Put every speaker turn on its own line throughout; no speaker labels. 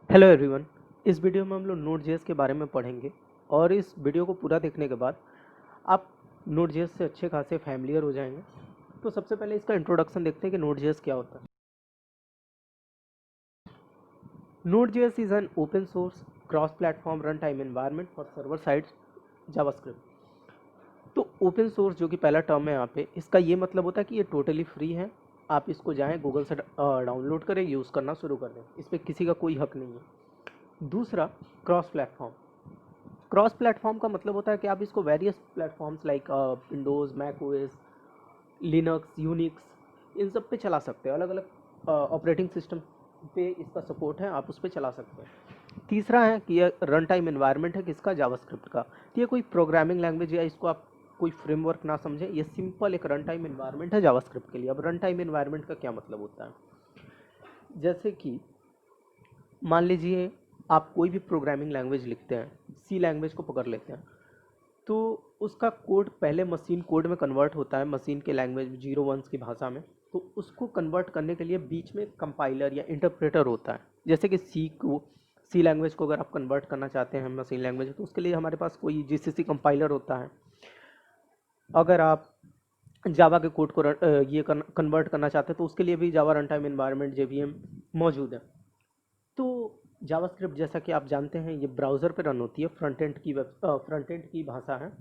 Hello everyone. इस video में हम लोग नोड.जेएस के बारे में पढ़ेंगे और इस वीडियो को पूरा देखने के बाद आप नोड.जेएस से अच्छे खासे फैमिलियर हो जाएंगे। तो सबसे पहले इसका इंट्रोडक्शन देखते हैं कि नोड.जेएस क्या होता है। Node JS is an open source cross platform run time environment for server side JavaScript. तो ओपन सोर्स जो कि पहला टर्म है यहाँ पे, इसका ये मतलब होता है कि ये टोटली फ्री है। आप इसको जाएँ गूगल से डाउनलोड करें, यूज़ करना शुरू कर दें, इस पर किसी का कोई हक नहीं है। दूसरा, क्रॉस प्लेटफॉर्म। क्रॉस प्लेटफॉर्म का मतलब होता है कि आप इसको various platforms like Windows, Mac OS, Linux, Unix, इन सब पे चला सकते हैं। अलग अलग ऑपरेटिंग सिस्टम पे इसका सपोर्ट है, आप उस पर चला सकते हैं। तीसरा है कि यह रन टाइम एनवायरनमेंट है किसका, जावास्क्रिप्ट का। तो ये कोई प्रोग्रामिंग लैंग्वेज या इसको आप कोई फ्रेमवर्क ना समझें, ये सिंपल एक रन टाइम एनवायरनमेंट है जावास्क्रिप्ट के लिए। अब रन टाइम एनवायरनमेंट का क्या मतलब होता है, जैसे कि मान लीजिए आप कोई भी प्रोग्रामिंग लैंग्वेज लिखते हैं, सी लैंग्वेज को पकड़ लेते हैं, तो उसका कोड पहले मशीन कोड में कन्वर्ट होता है, मशीन के लैंग्वेज जीरो वंस की भाषा में। तो उसको कन्वर्ट करने के लिए बीच में कंपाइलर या इंटरप्रेटर होता है। जैसे कि सी लैंग्वेज को अगर आप कन्वर्ट करना चाहते हैं मशीन लैंग्वेज, तो उसके लिए हमारे पास कोई जीसीसी कंपाइलर होता है। अगर आप जावा के कोड को ये कन्वर्ट करना चाहते हैं, तो उसके लिए भी जावा रन टाइम एनवायरनमेंट जेवीएम मौजूद है। तो जावास्क्रिप्ट, जैसा कि आप जानते हैं, ये ब्राउज़र पे रन होती है, फ्रंट एंड की भाषा है।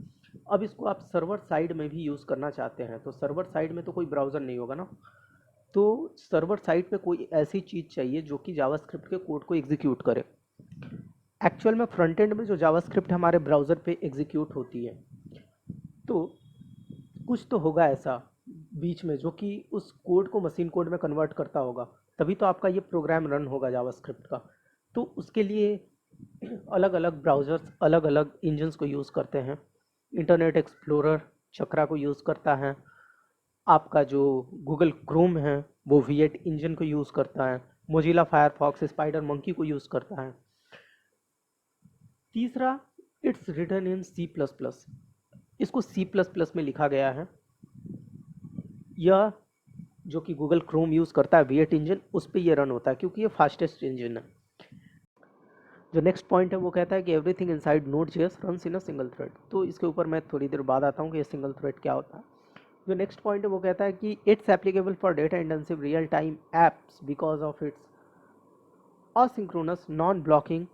अब इसको आप सर्वर साइड में भी यूज़ करना चाहते हैं, तो सर्वर साइड में तो कोई ब्राउज़र नहीं होगा ना, तो सर्वर साइड पे कोई ऐसी चीज़ चाहिए जो कि जावास्क्रिप्ट के कोड को एग्जीक्यूट करे। एक्चुअल में फ्रंट एंड में जो जावास्क्रिप्ट हमारे ब्राउज़र पे एग्जीक्यूट होती है, तो कुछ तो होगा ऐसा बीच में जो कि उस कोड को मशीन कोड में कन्वर्ट करता होगा, तभी तो आपका ये प्रोग्राम रन होगा जावास्क्रिप्ट का। तो उसके लिए अलग अलग ब्राउज़र्स अलग अलग इंजन्स को यूज़ करते हैं। इंटरनेट एक्सप्लोरर चक्रा को यूज़ करता है, आपका जो गूगल क्रोम है वो V8 इंजन को यूज़ करता है, मोजिला फायरफॉक्स स्पाइडर मंकी को यूज़ करता है। तीसरा, इट्स रिटन इन C++। इसको C++ में लिखा गया है। यह जो कि गूगल क्रोम यूज़ करता है V8 इंजन, उस पर यह रन होता है क्योंकि ये फास्टेस्ट इंजन है। जो नेक्स्ट पॉइंट है वो कहता है कि everything inside Node JS runs in a single thread. तो इसके ऊपर मैं थोड़ी देर बाद आता हूँ कि ये सिंगल थ्रेड क्या होता है। जो नेक्स्ट पॉइंट है वो कहता है कि it's applicable for data intensive real time apps because of its asynchronous non blocking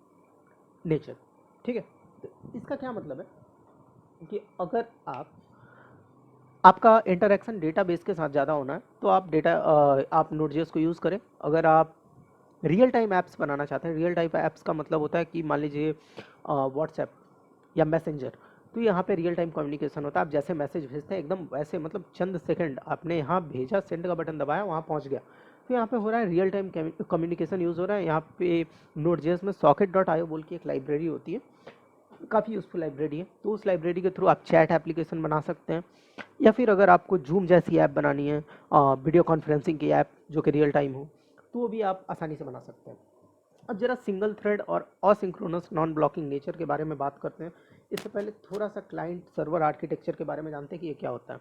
nature. ठीक है, तो इसका क्या मतलब है कि अगर आपका इंटरेक्शन डेटाबेस के साथ ज़्यादा होना है, तो आप नोड.जेएस को यूज़ करें। अगर आप रियल टाइम ऐप्स बनाना चाहते हैं, रियल टाइम ऐप्स का मतलब होता है कि मान लीजिए व्हाट्सएप या मैसेंजर, तो यहाँ पे रियल टाइम कम्युनिकेशन होता है। आप जैसे मैसेज भेजते हैं एकदम वैसे, मतलब चंद सेकंड आपने यहाँ भेजा, सेंड का बटन दबाया, वहाँ पहुँच गया। तो यहाँ पे हो रहा है रियल टाइम कम्युनिकेशन यूज़ हो रहा है। यहाँ पे नोड.जेएस में socket.io बोल की एक लाइब्रेरी होती है, काफ़ी यूज़फुल लाइब्रेरी है। तो उस लाइब्रेरी के थ्रू आप चैट एप्लीकेशन बना सकते हैं, या फिर अगर आपको जूम जैसी ऐप बनानी है, वीडियो कॉन्फ्रेंसिंग की ऐप जो कि रियल टाइम हो, तो वो भी आप आसानी से बना सकते हैं। अब जरा सिंगल थ्रेड और असिंक्रोनस नॉन ब्लॉकिंग नेचर के बारे में बात करते हैं। इससे पहले थोड़ा सा क्लाइंट सर्वर आर्किटेक्चर के बारे में जानते हैं कि ये क्या होता है।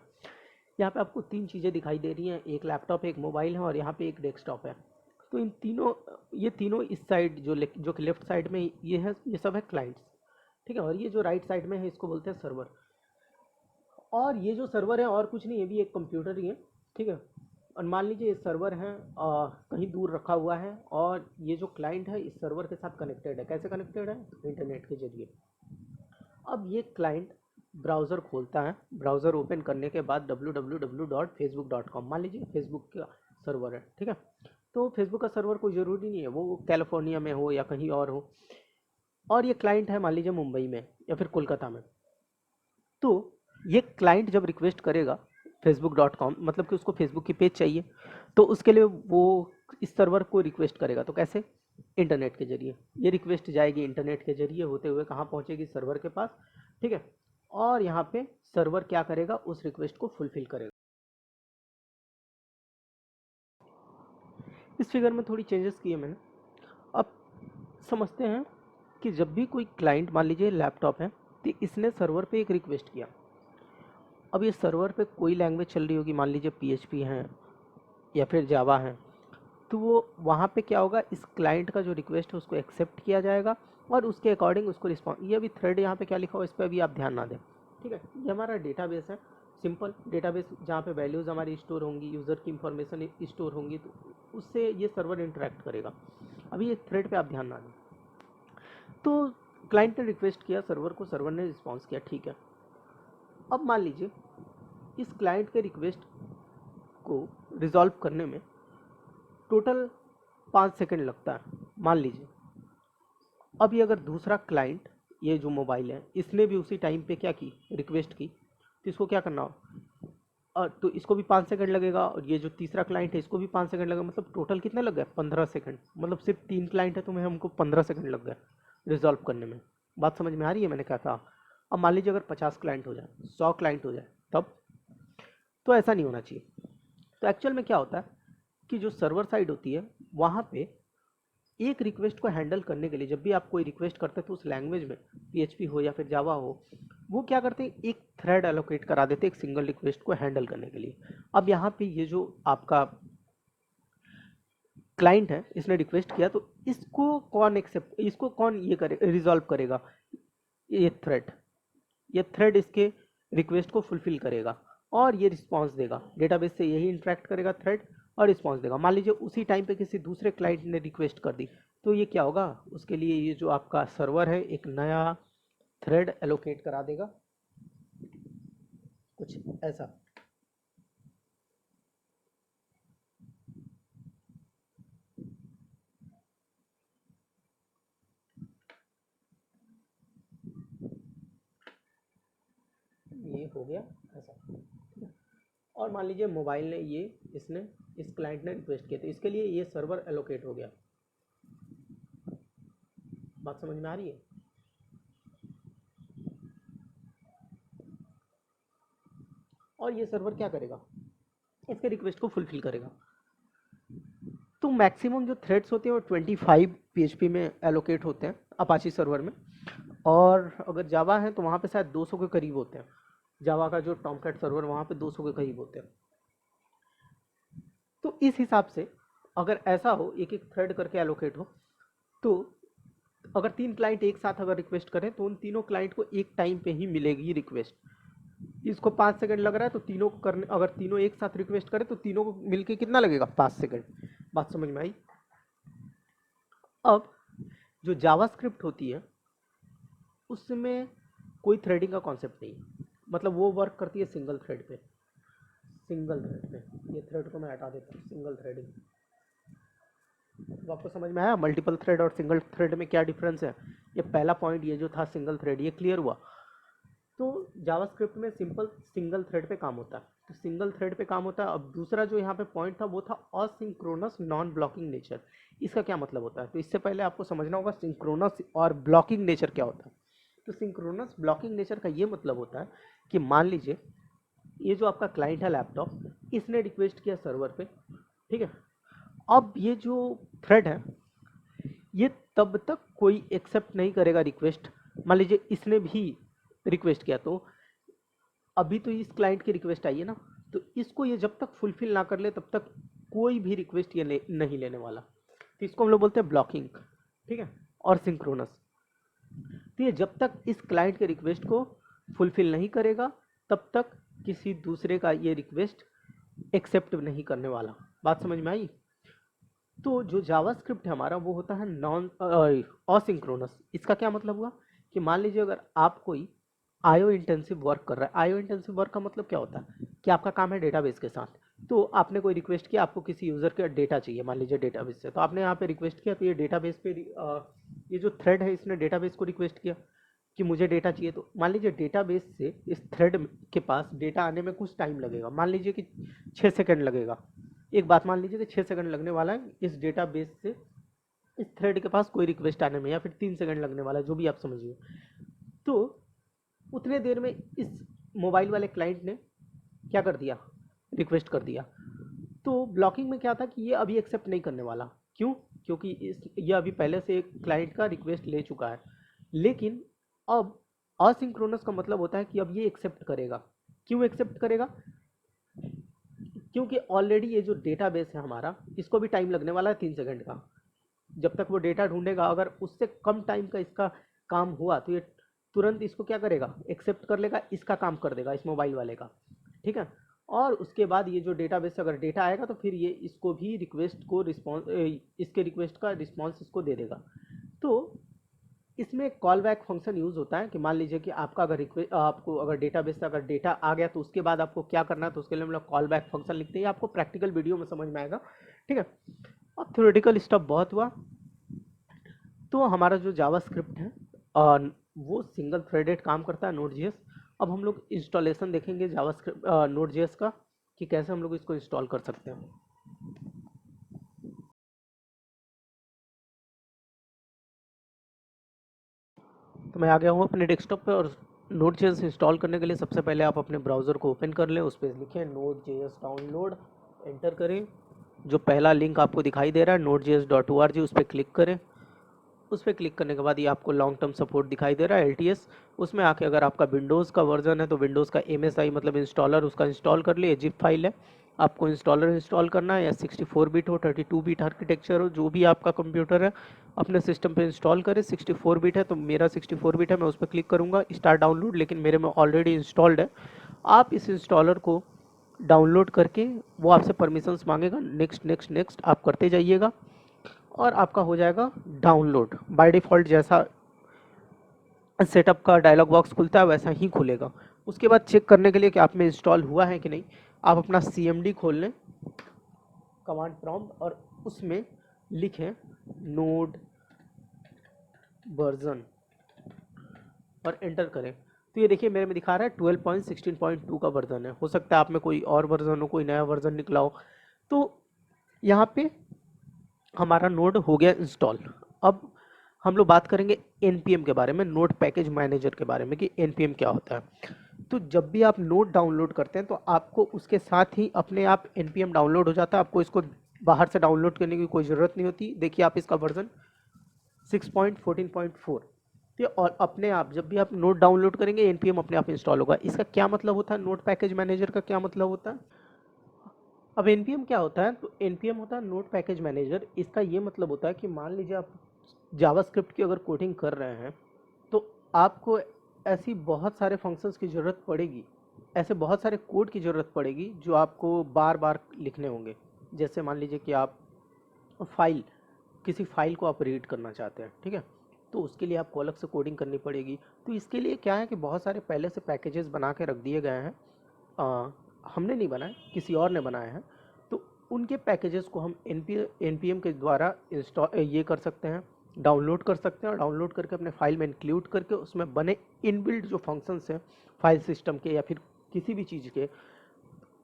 यहाँ पे आपको तीन चीज़ें दिखाई दे रही हैं, एक लैपटॉप है, एक मोबाइल है और यहाँ पे एक डेस्कटॉप है। तो ये तीनों इस साइड जो कि लेफ्ट साइड में ये है, ये सब है क्लाइंट्स। ठीक है, और ये जो राइट साइड में है इसको बोलते हैं सर्वर। और ये जो सर्वर है और कुछ नहीं, ये भी एक कंप्यूटर ही है। ठीक है, और मान लीजिए ये सर्वर है कहीं दूर रखा हुआ है, और ये जो क्लाइंट है इस सर्वर के साथ कनेक्टेड है। कैसे कनेक्टेड है? इंटरनेट के जरिए। अब ये क्लाइंट ब्राउज़र खोलता है, ब्राउज़र ओपन करने के बाद www.facebook.com, मान लीजिए फेसबुक का सर्वर है। ठीक है, तो फेसबुक का सर्वर कोई ज़रूरी नहीं है वो कैलिफोर्निया में हो या कहीं और हो, और ये क्लाइंट है मान लीजिए मुंबई में या फिर कोलकाता में। तो ये क्लाइंट जब रिक्वेस्ट करेगा facebook.com, मतलब कि उसको फेसबुक की पेज चाहिए, तो उसके लिए वो इस सर्वर को रिक्वेस्ट करेगा। तो कैसे? इंटरनेट के जरिए। ये रिक्वेस्ट जाएगी इंटरनेट के जरिए होते हुए कहाँ पहुँचेगी? सर्वर के पास। ठीक है, और यहाँ पे सर्वर क्या करेगा? उस रिक्वेस्ट को फुलफिल करेगा। इस फिगर में थोड़ी चेंजेस किए मैंने। अब समझते हैं कि जब भी कोई क्लाइंट, मान लीजिए लैपटॉप है, तो इसने सर्वर पे एक रिक्वेस्ट किया। अब ये सर्वर पे कोई लैंग्वेज चल रही होगी, मान लीजिए PHP है या फिर जावा है, तो वो वहाँ पे क्या होगा, इस क्लाइंट का जो रिक्वेस्ट है उसको एक्सेप्ट किया जाएगा और उसके अकॉर्डिंग उसको रिस्पॉन्स, ये अभी थ्रेड यहाँ पे क्या लिखा हुआ है इस पर अभी आप ध्यान ना दें, ठीक है। ये हमारा डेटाबेस है, सिंपल डेटाबेस जहाँ पे वैल्यूज़ हमारी स्टोर होंगी, यूज़र की इंफॉर्मेशन स्टोर होंगी, तो उससे ये सर्वर इंटरेक्ट करेगा। अभी ये थ्रेड पे आप ध्यान ना दें। तो क्लाइंट ने रिक्वेस्ट किया सर्वर को, सर्वर ने रिस्पॉन्स किया, ठीक है। अब मान लीजिए इस क्लाइंट के रिक्वेस्ट को रिजॉल्व करने में टोटल 5 सेकंड लगता है, मान लीजिए। अब ये अगर दूसरा क्लाइंट, ये जो मोबाइल है, इसने भी उसी टाइम पे क्या की, रिक्वेस्ट की, तो इसको क्या करना हो, तो इसको भी 5 सेकंड लगेगा, और ये जो तीसरा क्लाइंट है इसको भी 5 सेकंड लगेगा, मतलब टोटल कितने लग गए, 15 सेकंड। मतलब सिर्फ 3 क्लाइंट है तो मैं हमको 15 सेकंड लग गए रिजॉल्व करने में। बात समझ में आ रही है मैंने क्या कहा। अब मान लीजिए अगर 50 क्लाइंट हो जाए, 100 क्लाइंट हो जाए, तब तो ऐसा नहीं होना चाहिए। तो एक्चुअल में क्या होता है कि जो सर्वर साइड होती है वहाँ पे एक रिक्वेस्ट को हैंडल करने के लिए, जब भी आप कोई रिक्वेस्ट करते हैं तो उस लैंग्वेज में, PHP हो या फिर जावा हो, वो क्या करते हैं, एक थ्रेड एलोकेट करा देते हैं एक सिंगल रिक्वेस्ट को हैंडल करने के लिए। अब यहाँ पे ये जो आपका क्लाइंट है, इसने रिक्वेस्ट किया, तो इसको कौन एक्सेप्ट, इसको कौन ये करे, रिजॉल्व करेगा, ये थ्रेड इसके रिक्वेस्ट को फुलफिल करेगा और ये रिस्पॉन्स देगा, डेटाबेस से यही इंटरेक्ट करेगा थ्रेड और रिस्पॉन्स देगा। मान लीजिए उसी टाइम पे किसी दूसरे क्लाइंट ने रिक्वेस्ट कर दी, तो ये क्या होगा, उसके लिए ये जो आपका सर्वर है एक नया थ्रेड एलोकेट करा देगा, कुछ ऐसा। ये हो गया ऐसा, ठीक है। और मान लीजिए मोबाइल ने ये, इसने, इस क्लाइंट ने रिक्वेस्ट किया, तो इसके लिए ये सर्वर एलोकेट हो गया। बात समझ में आ रही है। और ये सर्वर क्या करेगा, इसके रिक्वेस्ट को फुलफिल करेगा। तो मैक्सिमम जो थ्रेड्स होते हैं वो 25 PHP में एलोकेट होते हैं अपाची सर्वर में, और अगर जावा है तो वहाँ पे शायद 200 के करीब होते हैं। जावा का जो टॉमकैट सर्वर वहाँ पे 200 के करीब होते हैं। तो इस हिसाब से अगर ऐसा हो, एक एक थ्रेड करके एलोकेट हो, तो अगर 3 क्लाइंट एक साथ अगर रिक्वेस्ट करें तो उन तीनों क्लाइंट को एक टाइम पे ही मिलेगी रिक्वेस्ट। इसको 5 सेकंड लग रहा है, तो तीनों को करने, अगर तीनों एक साथ रिक्वेस्ट करें तो तीनों को मिलके कितना लगेगा, 5 सेकंड। बात समझ में आई। अब जो जावास्क्रिप्ट होती है उसमें कोई थ्रेडिंग का कॉन्सेप्ट नहीं है, मतलब वो वर्क करती है सिंगल थ्रेड पे, सिंगल थ्रेड पे। ये थ्रेड को मैं हटा देता हूँ, सिंगल थ्रेडिंग। तो आपको समझ में आया मल्टीपल थ्रेड और सिंगल थ्रेड में क्या डिफरेंस है। ये पहला पॉइंट, ये जो था सिंगल थ्रेड, ये क्लियर हुआ। तो जावास्क्रिप्ट में सिंपल सिंगल थ्रेड पे काम होता है, तो सिंगल थ्रेड पे काम होता है। अब दूसरा जो यहाँ पे पॉइंट था वो था असिंक्रोनस नॉन ब्लॉकिंग नेचर। इसका क्या मतलब होता है, तो इससे पहले आपको समझना होगा सिंक्रोनस और ब्लॉकिंग नेचर क्या होता है। तो सिंक्रोनस ब्लॉकिंग नेचर का ये मतलब होता है कि मान लीजिए ये जो आपका क्लाइंट है लैपटॉप, इसने रिक्वेस्ट किया सर्वर पे, ठीक है। अब ये जो थ्रेड है ये तब तक कोई एक्सेप्ट नहीं करेगा रिक्वेस्ट। मान लीजिए इसने भी रिक्वेस्ट किया, तो अभी तो इस क्लाइंट की रिक्वेस्ट आई है ना, तो इसको ये जब तक फुलफिल ना कर ले तब तक कोई भी रिक्वेस्ट ये नहीं लेने वाला। तो इसको हम लोग बोलते हैं ब्लॉकिंग, ठीक है, और सिंक्रोनस। तो ये जब तक इस क्लाइंट के रिक्वेस्ट को फुलफिल नहीं करेगा तब तक किसी दूसरे का ये रिक्वेस्ट एक्सेप्ट नहीं करने वाला। बात समझ में आई। तो जो जावास्क्रिप्ट है हमारा वो होता है नॉन असिंक्रोनस। इसका क्या मतलब हुआ कि मान लीजिए अगर आप कोई आईओ इंटेंसिव वर्क कर रहा है, आईओ इंटेंसिव वर्क का मतलब क्या होता है कि आपका काम है डेटाबेस के साथ। तो आपने कोई रिक्वेस्ट किया, आपको किसी यूज़र का डेटा चाहिए, मान लीजिए डेटाबेस से, तो आपने यहाँ पे रिक्वेस्ट किया, तो ये डेटाबेस पे ये जो थ्रेड है इसने डेटाबेस को रिक्वेस्ट किया कि मुझे डेटा चाहिए। तो मान लीजिए डेटाबेस से इस थ्रेड के पास डेटा आने में कुछ टाइम लगेगा, मान लीजिए कि 6 सेकंड लगेगा। एक बात मान लीजिए कि 6 सेकंड लगने वाला है इस डेटाबेस से इस थ्रेड के पास कोई रिक्वेस्ट आने में, या फिर 3 सेकंड लगने वाला है, जो भी आप समझिए। तो उतने देर में इस मोबाइल वाले क्लाइंट ने क्या कर दिया, रिक्वेस्ट कर दिया। तो ब्लॉकिंग में क्या था कि ये अभी एक्सेप्ट नहीं करने वाला। क्यों, क्योंकि ये अभी पहले से एक क्लाइंट का रिक्वेस्ट ले चुका है। लेकिन अब असिंक्रोनस का मतलब होता है कि अब ये एक्सेप्ट करेगा। क्यों एक्सेप्ट करेगा, क्योंकि ऑलरेडी ये जो डेटाबेस है हमारा, इसको भी टाइम लगने वाला है 3 सेकंड का। जब तक वो डेटा ढूंढेगा, अगर उससे कम टाइम का इसका काम हुआ तो ये तुरंत इसको क्या करेगा, एक्सेप्ट कर लेगा, इसका काम कर देगा इस मोबाइल वाले का, ठीक है। और उसके बाद ये जो डेटाबेस से अगर डेटा आएगा तो फिर ये इसको भी रिक्वेस्ट को रिस्पॉन्स, इसके रिक्वेस्ट का रिस्पॉन्स इसको दे देगा। तो इसमें कॉल बैक फंक्शन यूज़ होता है कि मान लीजिए कि आपका अगर रिक्वेस्ट, आपको अगर डेटाबेस से अगर डेटा आ गया तो उसके बाद आपको क्या करना है, तो उसके लिए हम लोग कॉल बैक फंक्शन लिखते हैं। आपको प्रैक्टिकल वीडियो में समझ में आएगा, ठीक है। अब थ्योरेटिकल स्टफ बहुत हुआ। तो हमारा जो जावास्क्रिप्ट है वो सिंगल थ्रेडेड काम करता है नोड जेएस। अब हम लोग इंस्टॉलेशन देखेंगे जावास्क्रिप्ट नोड जेएस का, कि कैसे हम लोग इसको इंस्टॉल कर सकते हैं। तो मैं आ गया हूँ अपने डेस्कटॉप पे, और नोड जेएस इंस्टॉल करने के लिए सबसे पहले आप अपने ब्राउज़र को ओपन कर लें, उस पर लिखें नोड जेएस डाउनलोड, एंटर करें। जो पहला लिंक आपको दिखाई दे रहा है node.js.org, उस पर क्लिक करें। उस पर क्लिक करने के बाद ये आपको लॉन्ग टर्म सपोर्ट दिखाई दे रहा है LTS। उसमें आके अगर आपका विंडोज़ का वर्जन है तो विंडोज़ का MSI मतलब इंस्टॉलर उसका इंस्टॉल कर लिए, जिप फाइल है, आपको इंस्टॉलर इंस्टॉल करना है। या 64 बिट हो, 32 बिट आर्किटेक्चर हो, जो भी आपका कंप्यूटर है अपने सिस्टम पे इंस्टॉल करें। 64 बिट है तो मेरा 64 बिट है, मैं उस पर क्लिक करूँगा स्टार्ट डाउनलोड, लेकिन मेरे में ऑलरेडी इंस्टॉल्ड है। आप इस इंस्टॉलर को डाउनलोड करके, वो आपसे परमिशंस मांगेगा, नेक्स्ट नेक्स्ट नेक्स्ट आप करते जाइएगा और आपका हो जाएगा डाउनलोड। बाय डिफ़ॉल्ट जैसा सेटअप का डायलॉग बॉक्स खुलता है वैसा ही खुलेगा। उसके बाद चेक करने के लिए कि आप में इंस्टॉल हुआ है कि नहीं, आप अपना CMD खोल लें, कमांड प्रॉम्प्ट, और उसमें लिखें नोड वर्जन और एंटर करें। तो ये देखिए मेरे में दिखा रहा है 12.16.2 का वर्जन है। हो सकता है आप में कोई और वर्जन हो, कोई नया वर्जन निकला हो। तो यहाँ पे हमारा नोड हो गया इंस्टॉल। अब हम लोग बात करेंगे npm के बारे में, नोड पैकेज मैनेजर के बारे में, कि npm क्या होता है। तो जब भी आप नोड डाउनलोड करते हैं तो आपको उसके साथ ही अपने आप npm डाउनलोड हो जाता है। आपको इसको बाहर से डाउनलोड करने की कोई ज़रूरत नहीं होती। देखिए आप इसका वर्जन 6.14.4, तो और अपने आप जब भी आप नोड डाउनलोड करेंगे npm अपने आप इंस्टॉल होगा। इसका क्या मतलब होता है, नोड पैकेज मैनेजर का क्या मतलब होता है। अब npm क्या होता है, तो npm होता है नोड पैकेज मैनेजर। इसका ये मतलब होता है कि मान लीजिए आप जावास्क्रिप्ट की अगर कोडिंग कर रहे हैं तो आपको ऐसी बहुत सारे फंक्शंस की ज़रूरत पड़ेगी, ऐसे बहुत सारे कोड की ज़रूरत पड़ेगी जो आपको बार बार लिखने होंगे। जैसे मान लीजिए कि आप फाइल, किसी फाइल को आप रीड करना चाहते हैं, ठीक है, तो उसके लिए आपको अलग से कोडिंग करनी पड़ेगी। तो इसके लिए क्या है कि बहुत सारे पहले से पैकेजेस बना के रख दिए गए हैं। हमने नहीं बनाए, किसी और ने बनाए हैं। तो उनके पैकेजेस को हम npm के द्वारा इंस्टॉल ये कर सकते हैं, डाउनलोड कर सकते हैं, और डाउनलोड करके अपने फाइल में इंक्लूड करके उसमें बने इनबिल्ट जो फंक्शंस हैं फाइल सिस्टम के या फिर किसी भी चीज़ के,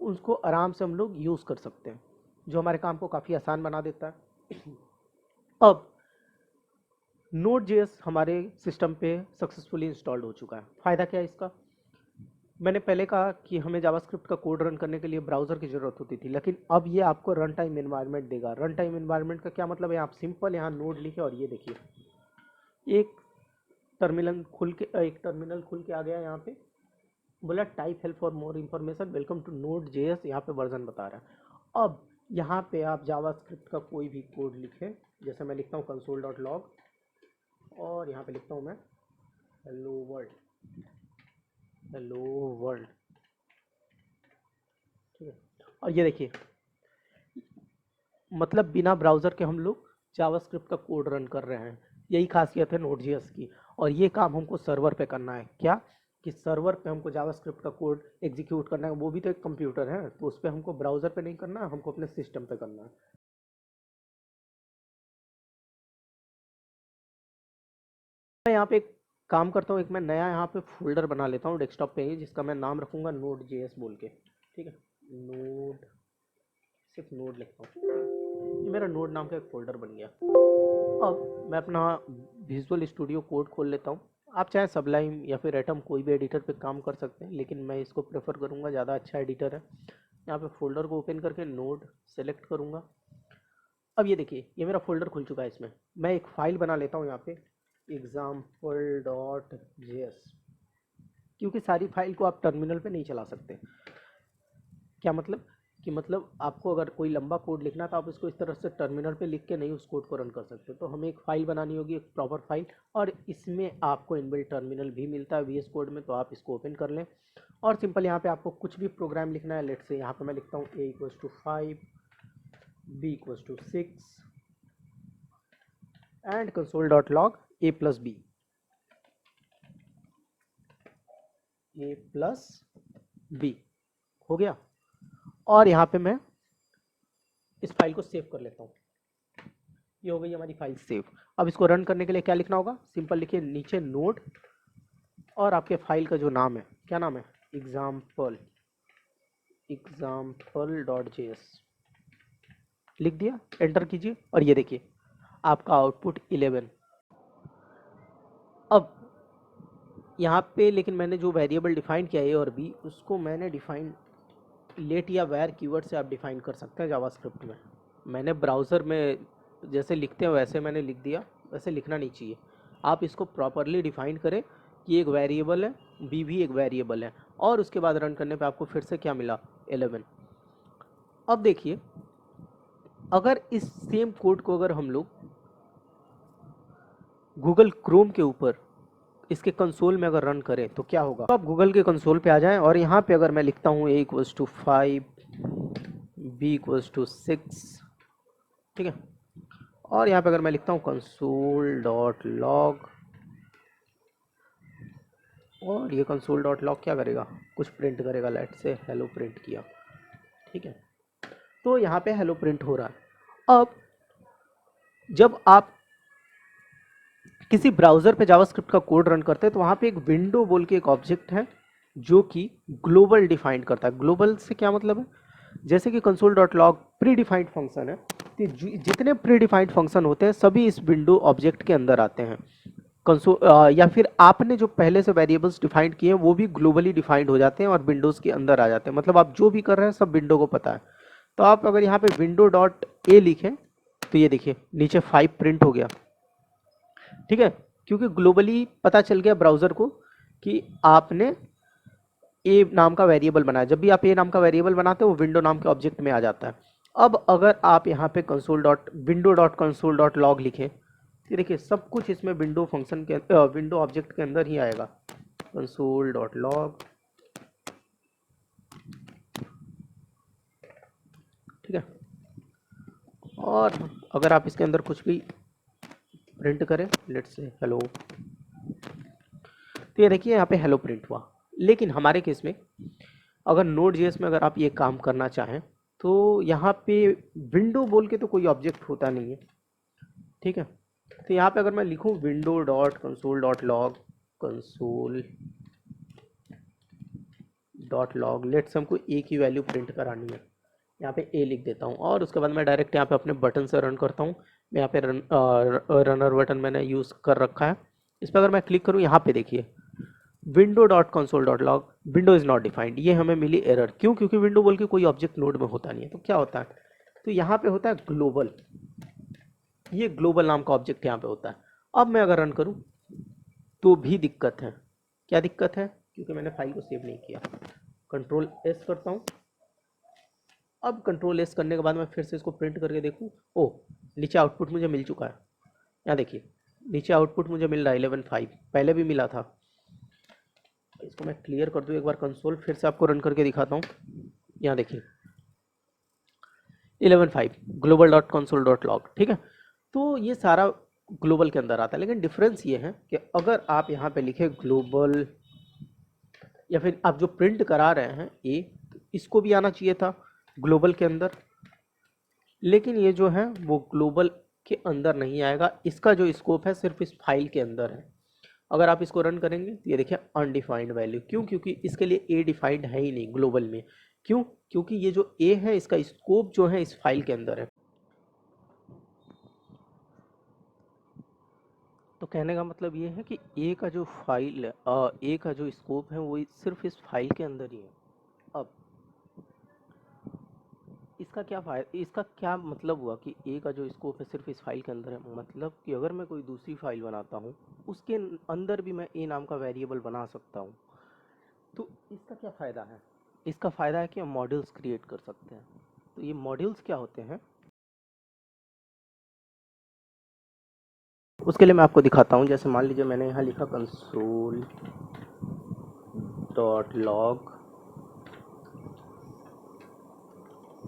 उसको आराम से हम लोग यूज़ कर सकते हैं, जो हमारे काम को काफ़ी आसान बना देता है। अब नोड जेएस हमारे सिस्टम पे सक्सेसफुली इंस्टॉल्ड हो चुका है। फ़ायदा क्या है इसका, मैंने पहले कहा कि हमें जावास्क्रिप्ट का कोड रन करने के लिए ब्राउज़र की ज़रूरत होती थी, लेकिन अब ये आपको रन टाइम एनवायरनमेंट देगा। रन टाइम एनवायरनमेंट का क्या मतलब है, आप सिंपल यहाँ नोड लिखे और ये देखिए एक एक टर्मिनल खुल के आ गया। यहाँ पे बोला type help for more information, welcome to Node JS, यहाँ पे वर्जन बता रहा है। अब यहाँ पे आप जावास्क्रिप्ट का कोई भी कोड लिखें, जैसे मैं लिखता हूँ console.log, और यहाँ पे लिखता हूँ मैं हेलो वर्ल्ड, हेलो वर्ल्ड, ठीक है। और ये देखिए मतलब बिना ब्राउज़र के हम लोग जावास्क्रिप्ट का कोड रन कर रहे हैं। यही खासियत है नोड जेएस की। और ये काम हमको सर्वर पे करना है, क्या कि सर्वर पे हमको जावास्क्रिप्ट का कोड एग्जीक्यूट करना है। वो भी तो एक कंप्यूटर है, तो उस पर हमको ब्राउज़र पे नहीं करना है, हमको अपने सिस्टम पे करना है। मैं यहाँ पे एक काम करता हूँ, एक मैं नया यहाँ पे फोल्डर बना लेता हूँ डेस्कटॉप पे ही, जिसका मैं नाम रखूँगा नोड जेएस बोल के, ठीक है। नोड, सिर्फ नोड लिखता हूँ, ये मेरा नोड नाम का एक फोल्डर बन गया। अब मैं अपना विजुअल स्टूडियो कोड खोल लेता हूँ। आप चाहे सबलाइम या फिर एटम कोई भी एडिटर पे काम कर सकते हैं, लेकिन मैं इसको प्रेफर करूँगा, ज़्यादा अच्छा एडिटर है। यहाँ पे फोल्डर को ओपन करके नोड सेलेक्ट करूँगा। अब ये देखिए ये मेरा फोल्डर खुल चुका है। इसमें मैं एक फ़ाइल बना लेता हूँ यहाँ पे example.js, क्योंकि सारी फाइल को आप टर्मिनल पे नहीं चला सकते। क्या मतलब कि मतलब आपको अगर कोई लंबा कोड लिखना है तो आप इसको इस तरह से टर्मिनल पे लिख के नहीं उस कोड को रन कर सकते। तो हमें एक फ़ाइल बनानी होगी, एक प्रॉपर फाइल, और इसमें आपको इनबिल्ट टर्मिनल भी मिलता है VS कोड में, तो आप इसको ओपन कर लें और सिंपल यहाँ पे आपको कुछ भी प्रोग्राम लिखना है। लेट से यहाँ पे मैं लिखता हूँ a = 5, b = 6 and console.log a+b हो गया। और यहाँ पे मैं इस फाइल को सेव कर लेता हूँ। ये हो गई हमारी फाइल सेव। अब इसको रन करने के लिए क्या लिखना होगा, सिंपल लिखिए नीचे नोड और आपके फाइल का जो नाम है, क्या नाम है, example.js लिख दिया, एंटर कीजिए और ये देखिए आपका आउटपुट 11। अब यहाँ पे लेकिन मैंने जो वेरिएबल डिफाइन किया a और b, उसको मैंने डिफाइन लेट या वेर कीवर्ड से आप डिफाइन कर सकते हैं जावास्क्रिप्ट में। मैंने ब्राउज़र में जैसे लिखते हैं वैसे मैंने लिख दिया, वैसे लिखना नहीं चाहिए। आप इसको प्रॉपरली डिफाइन करें कि एक वेरिएबल है, b भी एक वेरिएबल है, और उसके बाद रन करने पे आपको फिर से क्या मिला, 11। अब देखिए अगर इस सेम कोड को अगर हम लोग गूगल क्रोम के ऊपर इसके कंसोल में अगर रन करें तो क्या होगा। तो आप गूगल के कंसोल पे आ जाएं और यहाँ पे अगर मैं लिखता हूँ a = 5, b = 6, ठीक है, और यहाँ पे अगर मैं लिखता हूँ console.log, और ये console.log क्या करेगा, कुछ प्रिंट करेगा, लेट से हेलो प्रिंट किया, ठीक है। तो यहाँ पे हेलो प्रिंट हो रहा है। अब जब आप किसी ब्राउज़र पे जावास्क्रिप्ट का कोड रन करते हैं तो वहाँ पे एक विंडो बोल के एक ऑब्जेक्ट है जो कि ग्लोबल डिफाइंड करता है। ग्लोबल से क्या मतलब है, जैसे कि console.log प्री डिफाइंड फंक्शन है, तो जितने प्री डिफाइंड फंक्शन होते हैं सभी इस विंडो ऑब्जेक्ट के अंदर आते हैं। या फिर आपने जो पहले से वेरिएबल्स डिफाइंड किए हैं वो भी ग्लोबली डिफाइंड हो जाते हैं और विंडोज़ के अंदर आ जाते हैं। मतलब आप जो भी कर रहे हैं सब विंडो को पता है। तो आप अगर यहाँ पे window.a लिखें तो ये देखिए नीचे 5 प्रिंट हो गया, ठीक है, क्योंकि ग्लोबली पता चल गया ब्राउज़र को कि आपने ए नाम का वेरिएबल बनाया। जब भी आप ए नाम का वेरिएबल बनाते हो वो विंडो नाम के ऑब्जेक्ट में आ जाता है। अब अगर आप यहाँ पे window.console.log लिखें तो देखिए सब कुछ इसमें विंडो फंक्शन के विंडो ऑब्जेक्ट के अंदर ही आएगा। console.log, ठीक है, और अगर आप इसके अंदर कुछ भी प्रिंट करें, लेट्स से हेलो, तो ये देखिए यहाँ पे हेलो प्रिंट हुआ। लेकिन हमारे केस में अगर Node.js में अगर आप ये काम करना चाहें तो यहाँ पे विंडो बोल के तो कोई ऑब्जेक्ट होता नहीं है, ठीक है। तो यहाँ पे अगर मैं लिखूँ window.console.log, console.log, लेट्स हमको ए की वैल्यू प्रिंट करानी है, यहाँ पे ए लिख देता हूँ और उसके बाद मैं डायरेक्ट यहाँ पे अपने बटन से रन करता हूँ। मैं यहाँ पे रनर बटन मैंने यूज़ कर रखा है। इस पर अगर मैं क्लिक करूँ यहाँ पे देखिए window.console.log window is not defined, ये हमें मिली एरर। क्यों, क्योंकि विंडो बोल के कोई ऑब्जेक्ट नोड में होता नहीं है। तो क्या होता है, तो यहाँ पे होता है ग्लोबल, ये ग्लोबल नाम का ऑब्जेक्ट यहाँ पे होता है। अब मैं अगर रन करूँ तो भी दिक्कत है। क्या दिक्कत है, क्योंकि मैंने फाइल को सेव नहीं किया। Ctrl+S करता हूँ। अब Ctrl+S करने के बाद मैं फिर से इसको प्रिंट करके देखूँ, ओह नीचे आउटपुट मुझे मिल चुका है। यहाँ देखिए नीचे आउटपुट मुझे मिल रहा है 11.5, पहले भी मिला था। इसको मैं क्लियर कर दूँ एक बार कंसोल, फिर से आपको रन करके दिखाता हूँ। यहाँ देखिए 11.5 global.console.log, ठीक है। तो ये सारा ग्लोबल के अंदर आता है, लेकिन डिफरेंस ये है कि अगर आप यहाँ पे लिखे ग्लोबल, या फिर आप जो प्रिंट करा रहे हैं ए, तो इसको भी आना चाहिए था ग्लोबल के अंदर, लेकिन ये जो है वो ग्लोबल के अंदर नहीं आएगा। इसका जो स्कोप है सिर्फ इस फाइल के अंदर है। अगर आप इसको रन करेंगे तो ये देखिए अनडिफाइंड वैल्यू। क्यों, क्योंकि इसके लिए ए डिफाइंड है ही नहीं ग्लोबल में। क्यों, क्योंकि ये जो ए है इसका स्कोप जो है इस फाइल के अंदर है। तो कहने का मतलब ये है कि ए का जो फाइल ए का जो स्कोप है वो सिर्फ इस फाइल के अंदर ही है। अब इसका क्या फायदा, इसका क्या मतलब हुआ कि ए का जो स्कोप है सिर्फ इस फाइल के अंदर है। मतलब कि अगर मैं कोई दूसरी फाइल बनाता हूँ उसके अंदर भी मैं ए नाम का वेरिएबल बना सकता हूँ। तो इसका क्या फ़ायदा है, इसका फ़ायदा है कि हम मॉड्यूल्स क्रिएट कर सकते हैं। तो ये मॉड्यूल्स क्या होते हैं, उसके लिए मैं आपको दिखाता हूँ। जैसे मान लीजिए मैंने यहाँ लिखा कंसोल डॉट लॉग,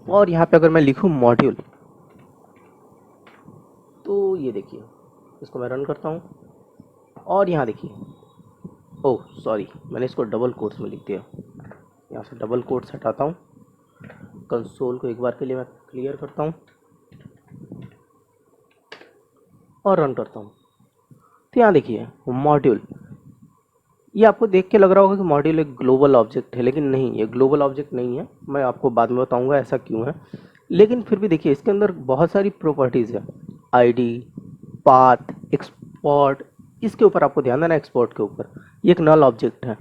और यहाँ पे अगर मैं लिखूँ मॉड्यूल, तो ये देखिए, इसको मैं रन करता हूँ और यहाँ देखिए, ओह सॉरी, मैंने इसको डबल कोट्स में लिख दिया। यहाँ से डबल कोट्स हटाता हूँ, कंसोल को एक बार के लिए मैं क्लियर करता हूँ और रन करता हूँ। तो यहाँ देखिए मॉड्यूल, ये आपको देख के लग रहा होगा कि मॉड्यूल एक ग्लोबल ऑब्जेक्ट है, लेकिन नहीं, ये ग्लोबल ऑब्जेक्ट नहीं है। मैं आपको बाद में बताऊंगा ऐसा क्यों है। लेकिन फिर भी देखिए इसके अंदर बहुत सारी प्रॉपर्टीज़ है, आईडी, पाथ, एक्सपोर्ट। इसके ऊपर आपको ध्यान देना, एक्सपोर्ट के ऊपर। ये एक नल ऑब्जेक्ट है,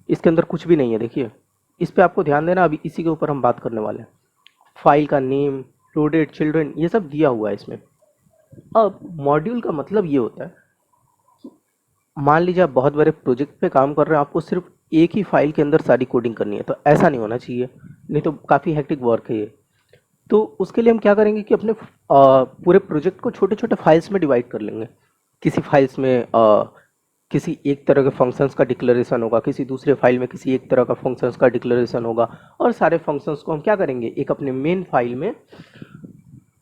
इसके अंदर कुछ भी नहीं है। देखिए इस पर आपको ध्यान देना, अभी इसी के ऊपर हम बात करने वाले हैं। फाइल का नेम, लोडेड, चिल्ड्रन, ये सब दिया हुआ है इसमें। अब मॉड्यूल का मतलब ये होता है, मान लीजिए आप बहुत बड़े प्रोजेक्ट पे काम कर रहे हैं, आपको सिर्फ एक ही फाइल के अंदर सारी कोडिंग करनी है, तो ऐसा नहीं होना चाहिए, नहीं तो काफ़ी हेक्टिक वर्क है ये। तो उसके लिए हम क्या करेंगे कि अपने पूरे प्रोजेक्ट को छोटे छोटे फाइल्स में डिवाइड कर लेंगे। किसी फाइल्स में किसी एक तरह के फंक्शंस का डिक्लेरेशन होगा, किसी दूसरे फाइल में किसी एक तरह का फंक्शंस का डिक्लेरेशन होगा, और सारे फंक्शंस को हम क्या करेंगे, एक अपने मेन फाइल में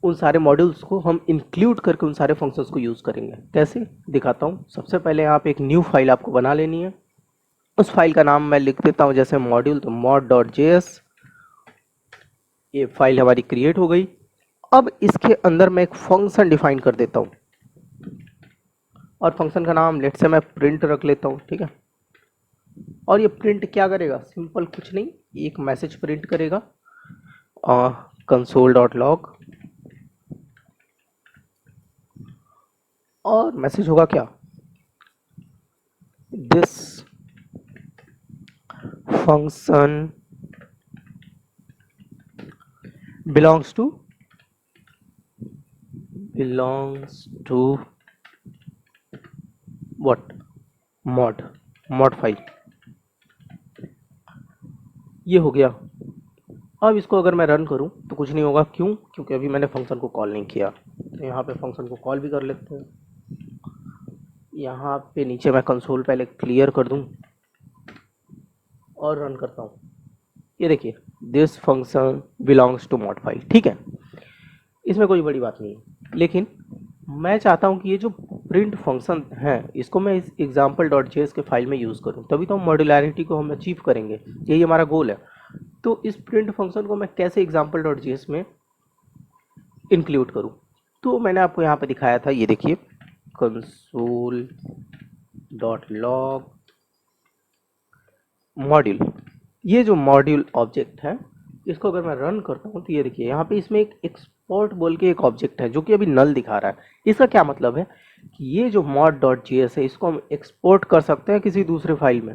उन सारे मॉड्यूल्स को हम इंक्लूड करके उन सारे फंक्शंस को यूज़ करेंगे। कैसे दिखाता हूँ। सबसे पहले यहाँ पे एक न्यू फाइल आपको बना लेनी है। उस फाइल का नाम मैं लिख देता हूँ जैसे मॉड्यूल, तो mod.js। ये फाइल हमारी क्रिएट हो गई। अब इसके अंदर मैं एक फंक्शन डिफाइन कर देता हूँ, और फंक्शन का नाम लेट से मैं प्रिंट रख लेता हूँ, ठीक है। और ये प्रिंट क्या करेगा, सिंपल कुछ नहीं, एक मैसेज प्रिंट करेगा, console.log, और मैसेज होगा क्या, this function belongs to what, mod file. ये हो गया। अब इसको अगर मैं रन करूं तो कुछ नहीं होगा, क्यों, क्योंकि अभी मैंने फंक्शन को कॉल नहीं किया। तो यहाँ पे फंक्शन को कॉल भी कर लेते हैं। यहाँ पे नीचे मैं कंसोल पहले क्लियर कर दूं और रन करता हूँ। ये देखिए, this function belongs to mod file, ठीक है। इसमें कोई बड़ी बात नहीं है, लेकिन मैं चाहता हूँ कि ये जो प्रिंट फंक्शन है इसको मैं इस example.js के फाइल में यूज़ करूँ, तभी तो हम मॉड्यूलैरिटी को हम अचीव करेंगे, यही हमारा गोल है। तो इस प्रिंट फंक्शन को मैं कैसे example.js में इंक्लूड करूँ, तो मैंने आपको यहाँ पे दिखाया था, ये देखिए console.log मॉड्यूल। ये जो मॉड्यूल ऑब्जेक्ट है, इसको अगर मैं रन करता हूँ तो ये देखिए यहाँ पे इसमें एक एक्सपोर्ट बोल के एक ऑब्जेक्ट है जो कि अभी नल दिखा रहा है। इसका क्या मतलब है कि ये जो mod.js है इसको हम एक्सपोर्ट कर सकते हैं किसी दूसरे फाइल में।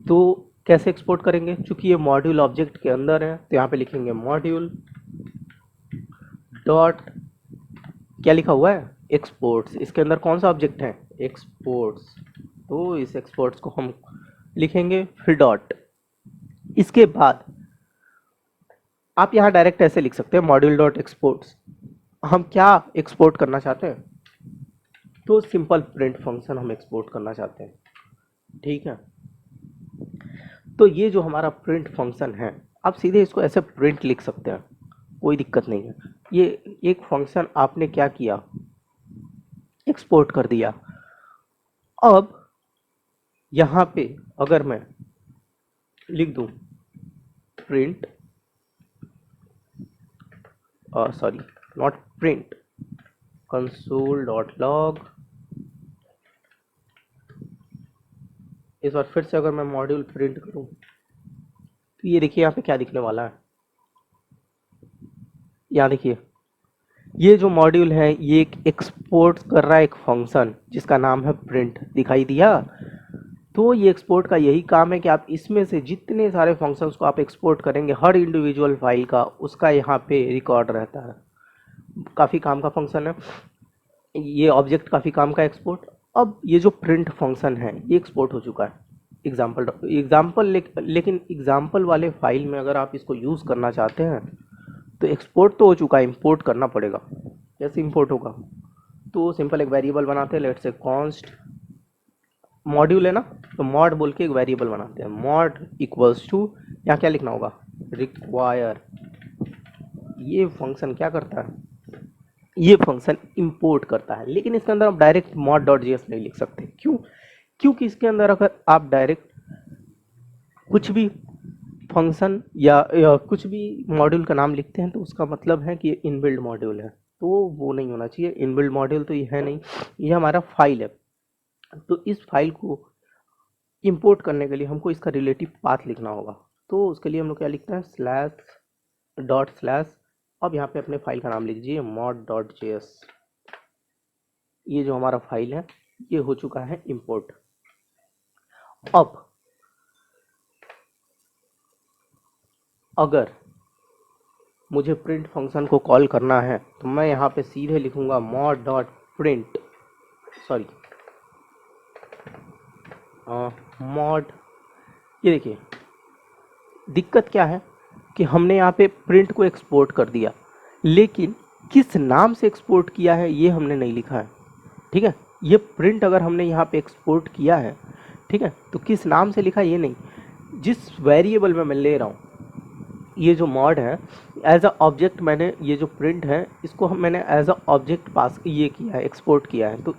तो कैसे एक्सपोर्ट करेंगे, चूंकि ये मॉड्यूल ऑब्जेक्ट के अंदर है, तो यहाँ पे लिखेंगे मॉड्यूल डॉट, क्या लिखा हुआ है, एक्सपोर्ट्स। इसके अंदर कौन सा ऑब्जेक्ट है, एक्सपोर्ट्स। तो इस एक्सपोर्ट्स को हम लिखेंगे, फिर डॉट। इसके बाद आप यहाँ डायरेक्ट ऐसे लिख सकते हैं मॉड्यूल डॉट एक्सपोर्ट्स। हम क्या एक्सपोर्ट करना चाहते हैं, तो सिंपल प्रिंट फंक्शन हम एक्सपोर्ट करना चाहते हैं, ठीक है। तो ये जो हमारा प्रिंट फंक्शन है, आप सीधे इसको ऐसे प्रिंट लिख सकते हैं, कोई दिक्कत नहीं है। ये एक फंक्शन आपने क्या किया, एक्सपोर्ट कर दिया। अब यहाँ पे अगर मैं लिख दूं print, sorry not print, console.log, इस बार फिर से अगर मैं मॉड्यूल प्रिंट करूं तो ये देखिए यहाँ पे क्या दिखने वाला है, यहाँ देखिए ये जो मॉड्यूल है ये एक एक्सपोर्ट कर रहा है एक फंक्शन जिसका नाम है प्रिंट, दिखाई दिया। तो ये एक्सपोर्ट का यही काम है कि आप इसमें से जितने सारे फंक्शंस को आप एक्सपोर्ट करेंगे, हर इंडिविजुअल फाइल का उसका यहाँ पे रिकॉर्ड रहता है। काफ़ी काम का फंक्शन है ये ऑब्जेक्ट, काफ़ी काम का एक्सपोर्ट। अब ये जो प्रिंट फंक्शन है ये एक्सपोर्ट हो चुका है, एग्जाम्पल लेकिन एग्जाम्पल वाले फाइल में अगर आप इसको यूज़ करना चाहते हैं तो एक्सपोर्ट तो हो चुका है, इंपोर्ट करना पड़ेगा। कैसे इंपोर्ट होगा? तो सिंपल एक वेरिएबल बनाते हैं, लेट्स से कॉन्स्ट मॉड्यूल है ना, तो मॉड बोल के एक वेरिएबल बनाते हैं, मॉड इक्वल्स टू, यहाँ क्या लिखना होगा, रिक्वायर। ये फंक्शन क्या करता है, ये फंक्शन इंपोर्ट करता है, लेकिन इसके अंदर आप डायरेक्ट मॉड डॉट जेएस नहीं लिख सकते। क्यों? क्योंकि इसके अंदर अगर आप डायरेक्ट कुछ भी फंक्शन या कुछ भी मॉड्यूल का नाम लिखते हैं तो उसका मतलब है कि ये इनबिल्ड मॉड्यूल है, तो वो नहीं होना चाहिए। इनबिल्ड मॉड्यूल तो ये है नहीं, ये हमारा फाइल है। तो इस फाइल को इंपोर्ट करने के लिए हमको इसका रिलेटिव पाथ लिखना होगा। तो उसके लिए हम लोग क्या लिखते हैं, स्लैश डॉट स्लैश, अब यहाँ पे अपने फाइल का नाम लिख दीजिए mod डॉट जेएस। ये जो हमारा फाइल है ये हो चुका है इंपोर्ट। अब अगर मुझे प्रिंट फंक्शन को कॉल करना है तो मैं यहाँ पे सीधे लिखूंगा mod dot print, sorry mod। ये देखिए दिक्कत क्या है कि हमने यहाँ पे प्रिंट को एक्सपोर्ट कर दिया, लेकिन किस नाम से एक्सपोर्ट किया है ये हमने नहीं लिखा है। ठीक है, ये प्रिंट अगर हमने यहाँ पे एक्सपोर्ट किया है, ठीक है, तो किस नाम से लिखा ये नहीं, जिस वेरिएबल में मैं ले रहा हूँ, ये जो मॉड है एज अ ऑब्जेक्ट, मैंने ये जो प्रिंट है इसको मैंने एज अ ऑब्जेक्ट पास ये किया है, एक्सपोर्ट किया है। तो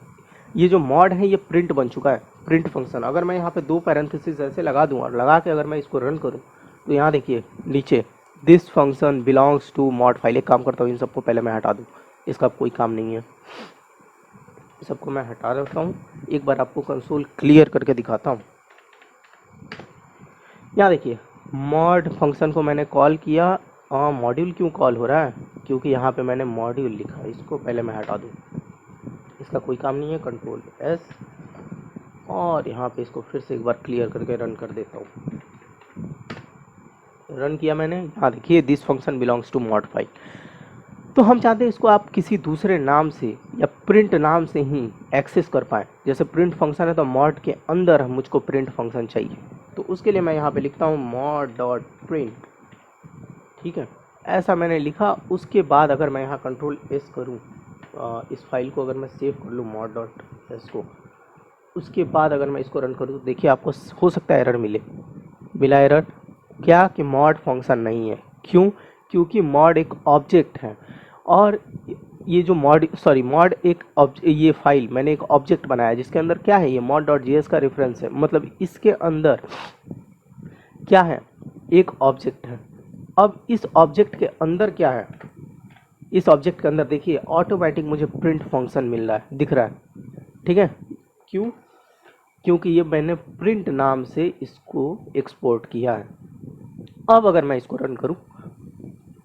ये जो मॉड है ये प्रिंट बन चुका है, प्रिंट फंक्शन। अगर मैं यहाँ पे दो पैरेंथेसिस ऐसे लगा दूँ और लगा के अगर मैं इसको रन करूँ तो यहाँ देखिए नीचे this function belongs to mod file. एक काम करता हूँ, इन सबको पहले मैं हटा दूँ, इसका कोई काम नहीं है, सबको मैं हटा देता हूँ। एक बार आपको कंसोल क्लियर करके दिखाता हूँ। यहाँ देखिए मॉड फंक्शन को मैंने कॉल किया, मॉड्यूल क्यों कॉल हो रहा है, क्योंकि यहाँ पे मैंने मॉड्यूल लिखा है। इसको पहले मैं हटा दूँ, इसका कोई काम नहीं है, कंट्रोल एस, और यहाँ पे इसको फिर से एक बार क्लियर करके रन कर देता हूँ। रन किया मैंने, यहाँ देखिए this function belongs to mod file. तो हम चाहते हैं इसको आप किसी दूसरे नाम से या प्रिंट नाम से ही एक्सेस कर पाएँ। जैसे प्रिंट फंक्शन है तो मॉड के अंदर मुझको प्रिंट फंक्शन चाहिए, तो उसके लिए मैं यहाँ पे लिखता हूँ मॉड डॉट प्रिंट। ठीक है, ऐसा मैंने लिखा। उसके बाद अगर मैं यहाँ कंट्रोल एस करूँ, इस फाइल को अगर मैं सेव कर लूँ मॉड डॉट एस को, उसके बाद अगर मैं इसको रन करूँ तो देखिए आपको हो सकता है एरर मिला एरर क्या, कि मॉड फंक्शन नहीं है। क्यों? क्योंकि मॉड एक ऑब्जेक्ट है, और ये जो मॉड एक ये फाइल मैंने एक ऑब्जेक्ट बनाया जिसके अंदर क्या है, ये mod डॉट जेएस का रेफरेंस है, मतलब इसके अंदर क्या है, एक ऑब्जेक्ट है। अब इस ऑब्जेक्ट के अंदर क्या है, इस ऑब्जेक्ट के अंदर देखिए ऑटोमेटिक मुझे प्रिंट फंक्शन मिल रहा है, दिख रहा है। ठीक है, क्यों? क्योंकि ये मैंने प्रिंट नाम से इसको एक्सपोर्ट किया है। अब अगर मैं इसको रन करूं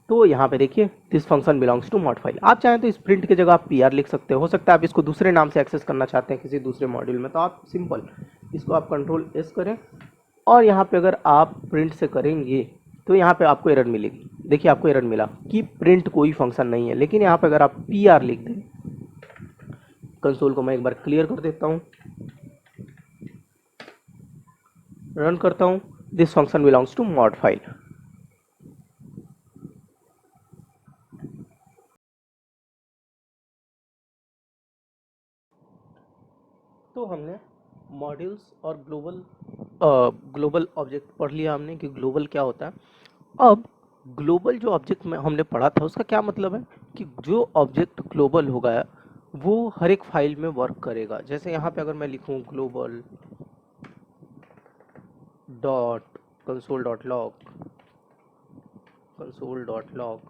तो यहाँ पे देखिए this function belongs to mod file. आप चाहें तो इस प्रिंट की जगह आप पीआर लिख सकते हो सकता है आप इसको दूसरे नाम से एक्सेस करना चाहते हैं किसी दूसरे मॉड्यूल में, तो आप सिंपल इसको आप कंट्रोल एस करें, और यहाँ पे अगर आप प्रिंट से करेंगे तो यहाँ पे आपको एरर मिलेगी। देखिए आपको एरर मिला कि प्रिंट कोई फंक्शन नहीं है, लेकिन यहाँ पे अगर आप पीआर लिख दें, कंसोल को मैं एक बार क्लियर कर देता हूँ, रन करता हूँ, this function belongs to mod file. तो हमने मॉड्यूल्स और ग्लोबल ऑब्जेक्ट पढ़ लिया हमने कि ग्लोबल क्या होता है। अब ग्लोबल जो ऑब्जेक्ट में हमने पढ़ा था उसका क्या मतलब है, कि जो ऑब्जेक्ट ग्लोबल होगा वो हर एक फाइल में वर्क करेगा। जैसे यहाँ पे अगर मैं लिखूँ global dot console dot log,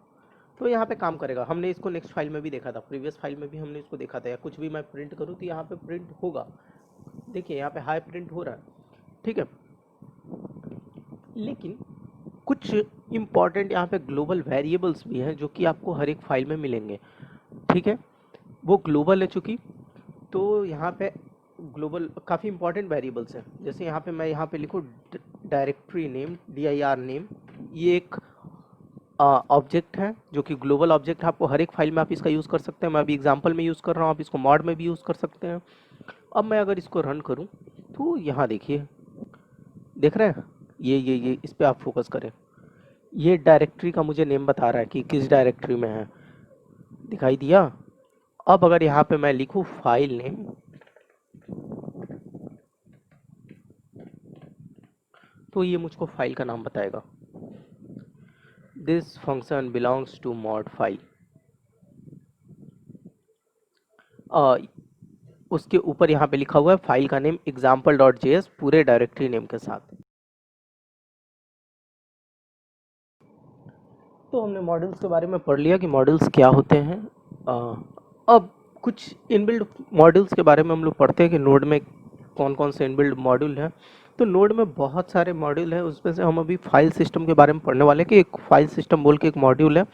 तो यहाँ पे काम करेगा। हमने इसको नेक्स्ट फाइल में भी देखा था, प्रीवियस फाइल में भी हमने इसको देखा था। या कुछ भी मैं प्रिंट करूँ तो यहाँ पे प्रिंट होगा, देखिए यहाँ पे हाई प्रिंट हो रहा है। ठीक है, लेकिन कुछ इम्पॉर्टेंट यहाँ पे ग्लोबल वेरिएबल्स भी हैं जो कि आपको हर एक फाइल में मिलेंगे। ठीक है, वो ग्लोबल है चूँकि, तो यहाँ पे ग्लोबल काफ़ी इंपॉर्टेंट वेरिएबल्स हैं। जैसे यहाँ पे मैं यहाँ पे लिखूँ डायरेक्टरी नेम, dir नेम, ये एक ऑब्जेक्ट है जो कि ग्लोबल ऑब्जेक्ट है। आपको हर एक फाइल में आप इसका यूज़ कर सकते हैं। मैं अभी एग्जांपल में यूज़ कर रहा हूँ, आप इसको मॉड में भी यूज़ कर सकते हैं। अब मैं अगर इसको रन करूँ तो यहाँ देखिए देख रहे हैं, ये इस पे आप फोकस करें। ये डायरेक्टरी का मुझे नेम बता रहा है कि किस डायरेक्टरी में है, दिखाई दिया। अब अगर यहाँ पे मैं लिखूँ फाइल नेम, तो ये मुझको फाइल का नाम बताएगा। This function belongs to mod file. उसके ऊपर यहाँ पे लिखा हुआ है फाइल का नेम example.js पूरे डायरेक्टरी नेम के साथ। तो हमने मॉड्यूल्स के बारे में पढ़ लिया कि मॉड्यूल्स क्या होते हैं। अब कुछ इनबिल्ड मॉड्यूल्स के बारे में हम लोग पढ़ते हैं कि नोड में कौन कौन से इनबिल्ड मॉड्यूल हैं। तो नोड में बहुत सारे मॉड्यूल हैं, उसमें से हम अभी फाइल सिस्टम के बारे में पढ़ने वाले हैं कि एक फाइल सिस्टम बोल के एक मॉड्यूल है।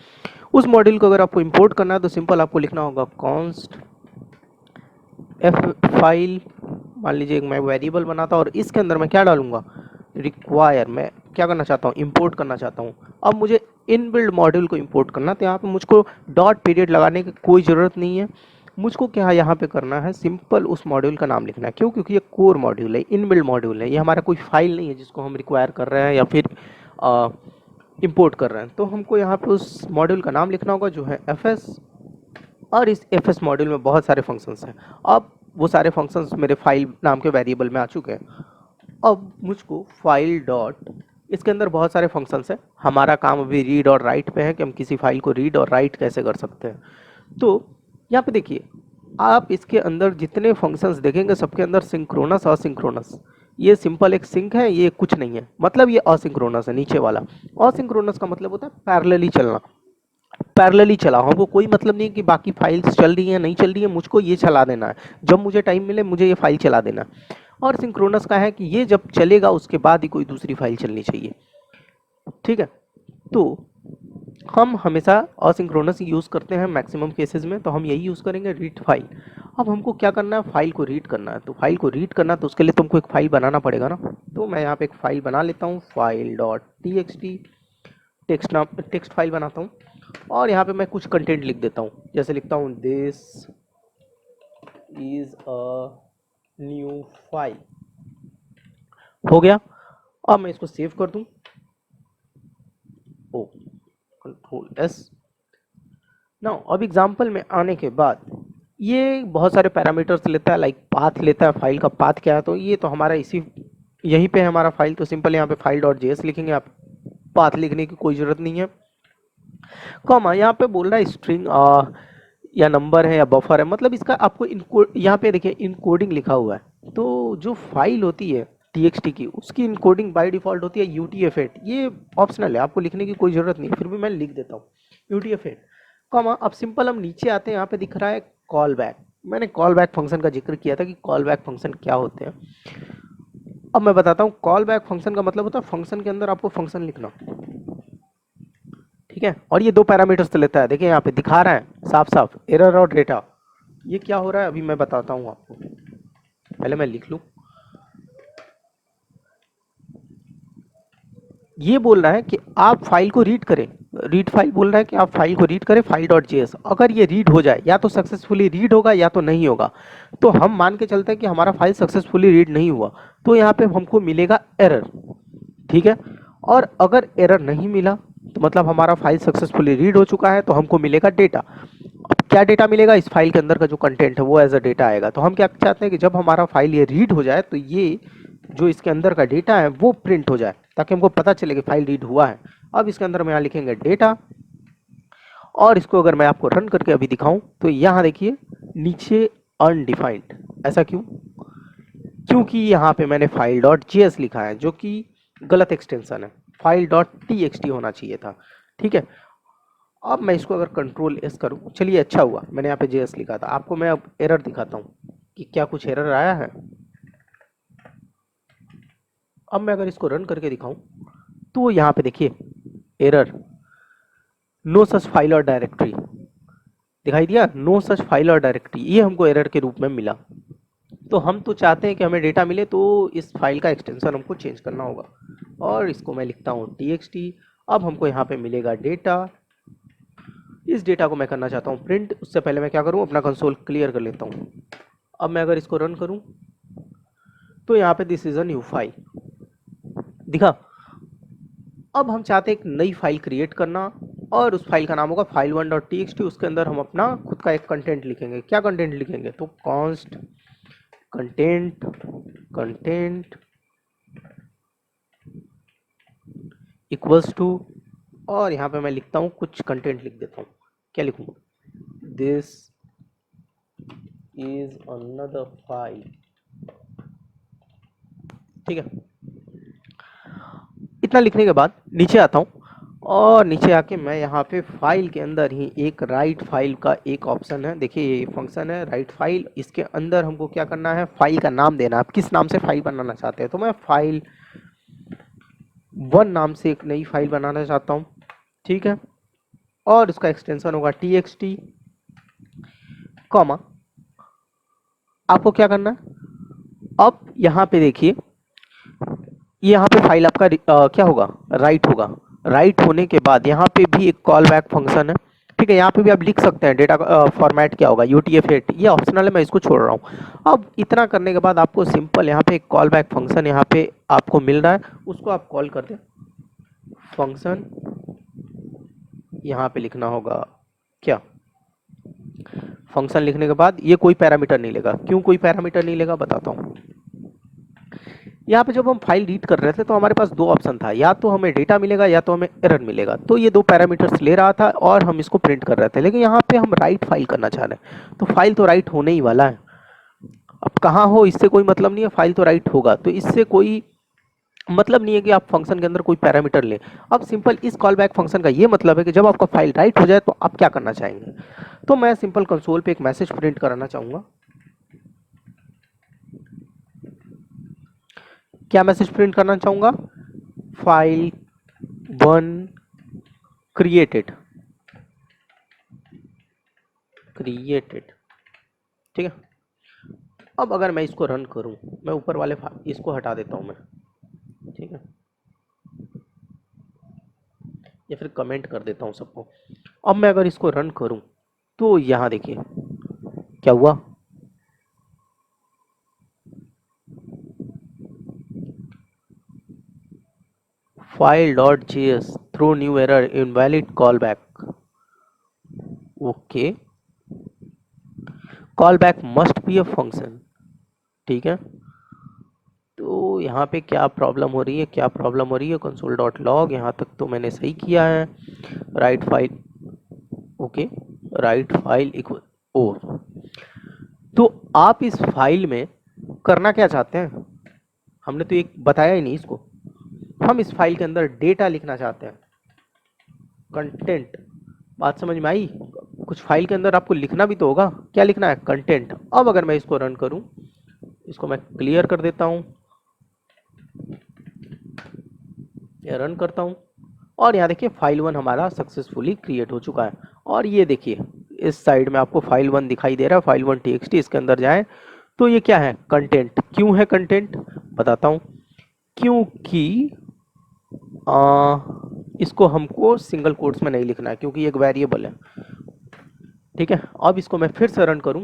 उस मॉड्यूल को अगर आपको इंपोर्ट करना है तो सिंपल आपको लिखना होगा कॉन्स्ट एफ फाइल, मान लीजिए मैं वेरिएबल बनाता हूँ और इसके अंदर मैं क्या डालूंगा, रिक्वायर, मैं क्या करना चाहता हूँ, इंपोर्ट करना चाहता हूँ। अब मुझे इनबिल्ड मॉड्यूल को इंपोर्ट करना, तो यहाँ पे मुझको डॉट पीरियड लगाने की कोई ज़रूरत नहीं है। मुझको क्या यहाँ पे करना है, सिंपल उस मॉड्यूल का नाम लिखना है। क्यों? क्योंकि ये कोर मॉड्यूल है, इनबिल्ड मॉड्यूल है, ये हमारा कोई फाइल नहीं है जिसको हम रिक्वायर कर रहे हैं या फिर इंपोर्ट कर रहे हैं। तो हमको यहाँ पे उस मॉड्यूल का नाम लिखना होगा जो है fs, और इस fs मॉड्यूल में बहुत सारे फंक्शंस हैं। अब वो सारे फंक्शंस मेरे फाइल नाम के वेरिएबल में आ चुके हैं। अब मुझको फाइल डॉट, इसके अंदर बहुत सारे फंक्शंस हैं। हमारा काम अभी रीड और राइट पे है कि हम किसी फाइल को रीड और राइट कैसे कर सकते हैं। तो यहाँ पे देखिए, आप इसके अंदर जितने फंक्शंस देखेंगे सबके अंदर सिंक्रोनस और सिंक्रोनस, ये सिंपल एक सिंक है, ये कुछ नहीं है, मतलब ये असिंक्रोनस है नीचे वाला। असिंक्रोनस का मतलब होता है पैरेलली चलना, पैरेलली चला, हमको कोई मतलब नहीं कि बाकी फाइल्स चल रही हैं नहीं चल रही है, मुझको ये चला देना है, जब मुझे टाइम मिले मुझे ये फाइल चला देना है। और सिंक्रोनस का है कि ये जब चलेगा उसके बाद ही कोई दूसरी फाइल चलनी चाहिए, ठीक है। तो हम हमेशा असिंक्रोनस यूज़ करते हैं मैक्सिमम केसेस में, तो हम यही यूज़ करेंगे, रीड फाइल। अब हमको क्या करना है, फाइल को रीड करना है। तो फाइल को रीड करना तो उसके लिए तुमको एक फाइल बनाना पड़ेगा ना। तो मैं यहाँ पे एक फाइल बना लेता हूँ, file dot txt, text file बनाता हूँ और यहाँ पे मैं कुछ कंटेंट लिख देता हूँ। जैसे लिखता हूँ this is a new file, हो गया। अब मैं इसको सेव कर दूँ, ओ कंट्रोल एस। नाउ अब एग्जांपल में आने के बाद ये बहुत सारे पैरामीटर्स लेता है, लाइक पाथ लेता है, फाइल का पाथ क्या है, तो ये तो हमारा इसी यहीं पे है हमारा फाइल। तो सिंपल यहाँ पे फाइल डॉट जेएस लिखेंगे, आप पाथ लिखने की कोई ज़रूरत नहीं है। कॉमा यहाँ पे बोल रहा है स्ट्रिंग या नंबर है या बफर है, मतलब इसका आपको इनकोड, यहाँ पे देखिए इनकोडिंग लिखा हुआ है। तो जो फाइल होती है txt की, उसकी इनकोडिंग बाय डिफ़ॉल्ट होती है UTF-8, ये ऑप्शनल है, आपको लिखने की कोई ज़रूरत नहीं, फिर भी मैं लिख देता हूँ UTF-8, कॉमा। अब सिंपल हम नीचे आते हैं, यहाँ पे दिख रहा है कॉल बैक। मैंने कॉल बैक फंक्शन का जिक्र किया था कि कॉल बैक फंक्शन क्या होते हैं। अब मैं बताता हूँ, कॉल बैक फंक्शन का मतलब होता है फंक्शन के अंदर आपको फंक्शन लिखना, ठीक है। और ये दो पैरामीटर्स तो लेता है, देखिए यहाँ पे दिखा रहा है साफ साफ एरर और डेटा। ये क्या हो रहा है अभी मैं बताता हूँ आपको, पहले मैं लिख लूँ। ये बोल रहा है कि आप फाइल को रीड करें, रीड फाइल बोल रहा है कि आप फाइल को रीड करें, फाइल डॉट जेएस। अगर ये रीड हो जाए, या तो सक्सेसफुली रीड होगा या तो नहीं होगा। तो हम मान के चलते हैं कि हमारा फाइल सक्सेसफुली रीड नहीं हुआ, तो यहाँ पे हमको मिलेगा एरर, ठीक है। और अगर एरर नहीं मिला तो मतलब हमारा फाइल सक्सेसफुली रीड हो चुका है, तो हमको मिलेगा डेटा। अब क्या डेटा मिलेगा, इस फाइल के अंदर का जो कंटेंट है वो एज अ डेटा आएगा। तो हम क्या चाहते हैं कि जब हमारा फाइल ये रीड हो जाए तो ये जो इसके अंदर का डेटा है वो प्रिंट हो जाए, ताकि हमको पता चले कि फाइल रीड हुआ है। अब इसके अंदर में यहाँ लिखेंगे डेटा, और इसको अगर मैं आपको रन करके अभी दिखाऊं तो यहाँ देखिए नीचे अनडिफाइंड, ऐसा क्यों? क्योंकि यहाँ पे मैंने फाइल डॉट जेएस लिखा है, जो कि गलत एक्सटेंशन है, फाइल डॉट txt होना चाहिए था, ठीक है। अब मैं इसको अगर कंट्रोल एस करूँ, चलिए अच्छा हुआ मैंने यहाँ पे जेएस लिखा था। आपको मैं अब एरर दिखाता हूँ कि क्या कुछ एरर आया है। अब मैं अगर इसको रन करके दिखाऊं तो यहाँ पे देखिए एरर, नो सच फाइल और डायरेक्टरी दिखाई दिया, नो सच फाइल और डायरेक्टरी, ये हमको एरर के रूप में मिला। तो हम तो चाहते हैं कि हमें डेटा मिले, तो इस फाइल का एक्सटेंशन हमको चेंज करना होगा, और इसको मैं लिखता हूँ txt। अब हमको यहाँ पे मिलेगा डेटा, इस डेटा को मैं करना चाहता हूँ प्रिंट। उससे पहले मैं क्या करूँ, अपना कंसोल क्लियर कर लेता हूँ। अब मैं अगर इसको रन करूँ तो यहाँ पे this is a new file, दिखा। अब हम चाहते हैं एक नई फाइल क्रिएट करना और उस फाइल का नाम होगा file1.txt। उसके अंदर हम अपना खुद का एक कंटेंट लिखेंगे। क्या कंटेंट लिखेंगे? तो const content content equals to, और यहाँ पे मैं लिखता हूँ कुछ कंटेंट लिख देता हूँ। क्या लिखूँ? This is another file. ठीक है, इतना लिखने के बाद नीचे आता हूँ और नीचे आके मैं यहाँ पे फाइल के अंदर ही एक राइट फाइल का एक ऑप्शन है। देखिए ये फंक्शन है राइट फाइल। इसके अंदर हमको क्या करना है? फाइल का नाम देना है। आप किस नाम से फाइल बनाना चाहते हैं? तो मैं फाइल 1 नाम से एक नई फाइल बनाना चाहता हूँ। ठीक है, और उसका एक्सटेंशन होगा txt, कॉमा। आपको क्या करना है? अब यहाँ पे देखिए, यहाँ पे फाइल आपका क्या होगा? राइट होगा। राइट होने के बाद यहाँ पे भी एक कॉल बैक फंक्शन है। ठीक है, यहाँ पे भी आप लिख सकते हैं डेटा फॉर्मेट क्या होगा, UTF-8। ये ऑप्शनल है, मैं इसको छोड़ रहा हूँ। अब इतना करने के बाद आपको सिंपल यहाँ पे एक कॉल बैक फंक्शन यहाँ पे आपको मिल रहा है, उसको आप कॉल कर दें। फंक्शन यहाँ पे लिखना होगा क्या? फंक्शन लिखने के बाद ये कोई पैरामीटर नहीं लेगा। क्यों कोई पैरामीटर नहीं लेगा? बताता हूँ। यहाँ पे जब हम फाइल रीड कर रहे थे तो हमारे पास दो ऑप्शन था, या तो हमें डेटा मिलेगा या तो हमें एरर मिलेगा। तो ये दो पैरामीटर्स ले रहा था और हम इसको प्रिंट कर रहे थे। लेकिन यहाँ पे हम राइट फाइल करना चाह रहे हैं, तो फाइल तो राइट होने ही वाला है। अब कहाँ हो इससे कोई मतलब नहीं है, फाइल तो राइट होगा। तो इससे कोई मतलब नहीं है कि आप फंक्शन के अंदर कोई पैरामीटर लें। अब सिंपल इस कॉल बैक फंक्शन का ये मतलब है कि जब आपका फाइल राइट हो जाए तो आप क्या करना चाहेंगे? तो मैं सिंपल कंसोल पे एक मैसेज प्रिंट कराना चाहूँगा। क्या मैसेज प्रिंट करना चाहूँगा? File 1 created. ठीक है, अब अगर मैं इसको रन करूं, मैं ऊपर वाले इसको हटा देता हूं मैं। ठीक है, या फिर कमेंट कर देता हूं सबको। अब मैं अगर इसको रन करूं तो यहाँ देखिए क्या हुआ। file.js throw new error invalid callback। Okay, callback must be a function। ठीक है, तो यहाँ पे क्या प्रॉब्लम हो रही है, क्या प्रॉब्लम हो रही है? console.log, यहाँ तक तो मैंने सही किया है। Write file, okay, write file equal और। तो आप इस फाइल में करना क्या चाहते हैं? हमने तो एक बताया ही नहीं इसको। हम इस फाइल के अंदर डेटा लिखना चाहते हैं, कंटेंट। बात समझ में आई? कुछ फाइल के अंदर आपको लिखना भी तो होगा। क्या लिखना है? कंटेंट। अब अगर मैं इसको रन करूं, इसको मैं क्लियर कर देता हूं, या रन करता हूं, और यहाँ देखिए फाइल 1 हमारा सक्सेसफुली क्रिएट हो चुका है। और ये देखिए इस साइड में आपको फाइल 1 दिखाई दे रहा है, फाइल 1 txt। इसके अंदर जाएं तो ये क्या है? कंटेंट। क्यों है कंटेंट? बताता हूँ। क्योंकि इसको हमको सिंगल कोट्स में नहीं लिखना है, क्योंकि ये एक वेरिएबल है। ठीक है, अब इसको मैं फिर से रन करूं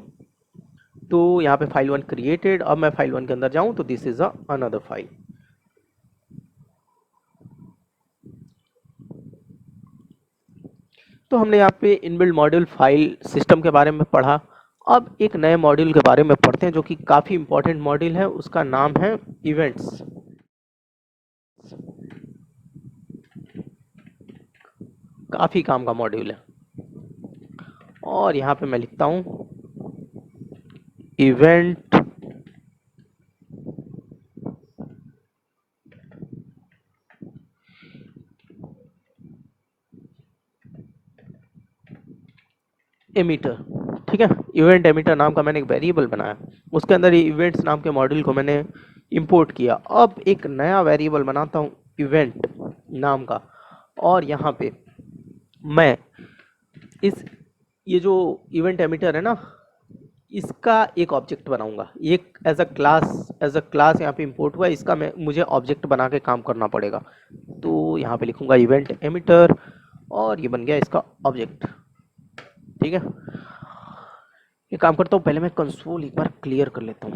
तो यहाँ पे फाइल 1 क्रिएटेड। अब मैं फाइल 1 के अंदर जाऊं तो दिस इज अनदर फाइल। तो हमने यहाँ पे इनबिल्ट मॉड्यूल फाइल सिस्टम के बारे में पढ़ा। अब एक नए मॉड्यूल के बारे में पढ़ते हैं जो कि काफ़ी इंपॉर्टेंट मॉड्यूल है। उसका नाम है इवेंट्स। काफ़ी काम का मॉड्यूल है। और यहाँ पे मैं लिखता हूँ इवेंट एमीटर। ठीक है, इवेंट एमीटर नाम का मैंने एक वेरिएबल बनाया, उसके अंदर ये इवेंट्स नाम के मॉड्यूल को मैंने इंपोर्ट किया। अब एक नया वेरिएबल बनाता हूँ इवेंट नाम का, और यहाँ पे मैं इस ये जो इवेंट एमीटर है ना, इसका एक ऑब्जेक्ट बनाऊंगा। एक एज अ क्लास यहाँ पे इंपोर्ट हुआ है, इसका मुझे ऑब्जेक्ट बना के काम करना पड़ेगा। तो यहाँ पे लिखूंगा इवेंट एमीटर, और ये बन गया इसका ऑब्जेक्ट। ठीक है, ये काम करता हूँ। पहले मैं कंसोल एक बार क्लियर कर लेता हूँ।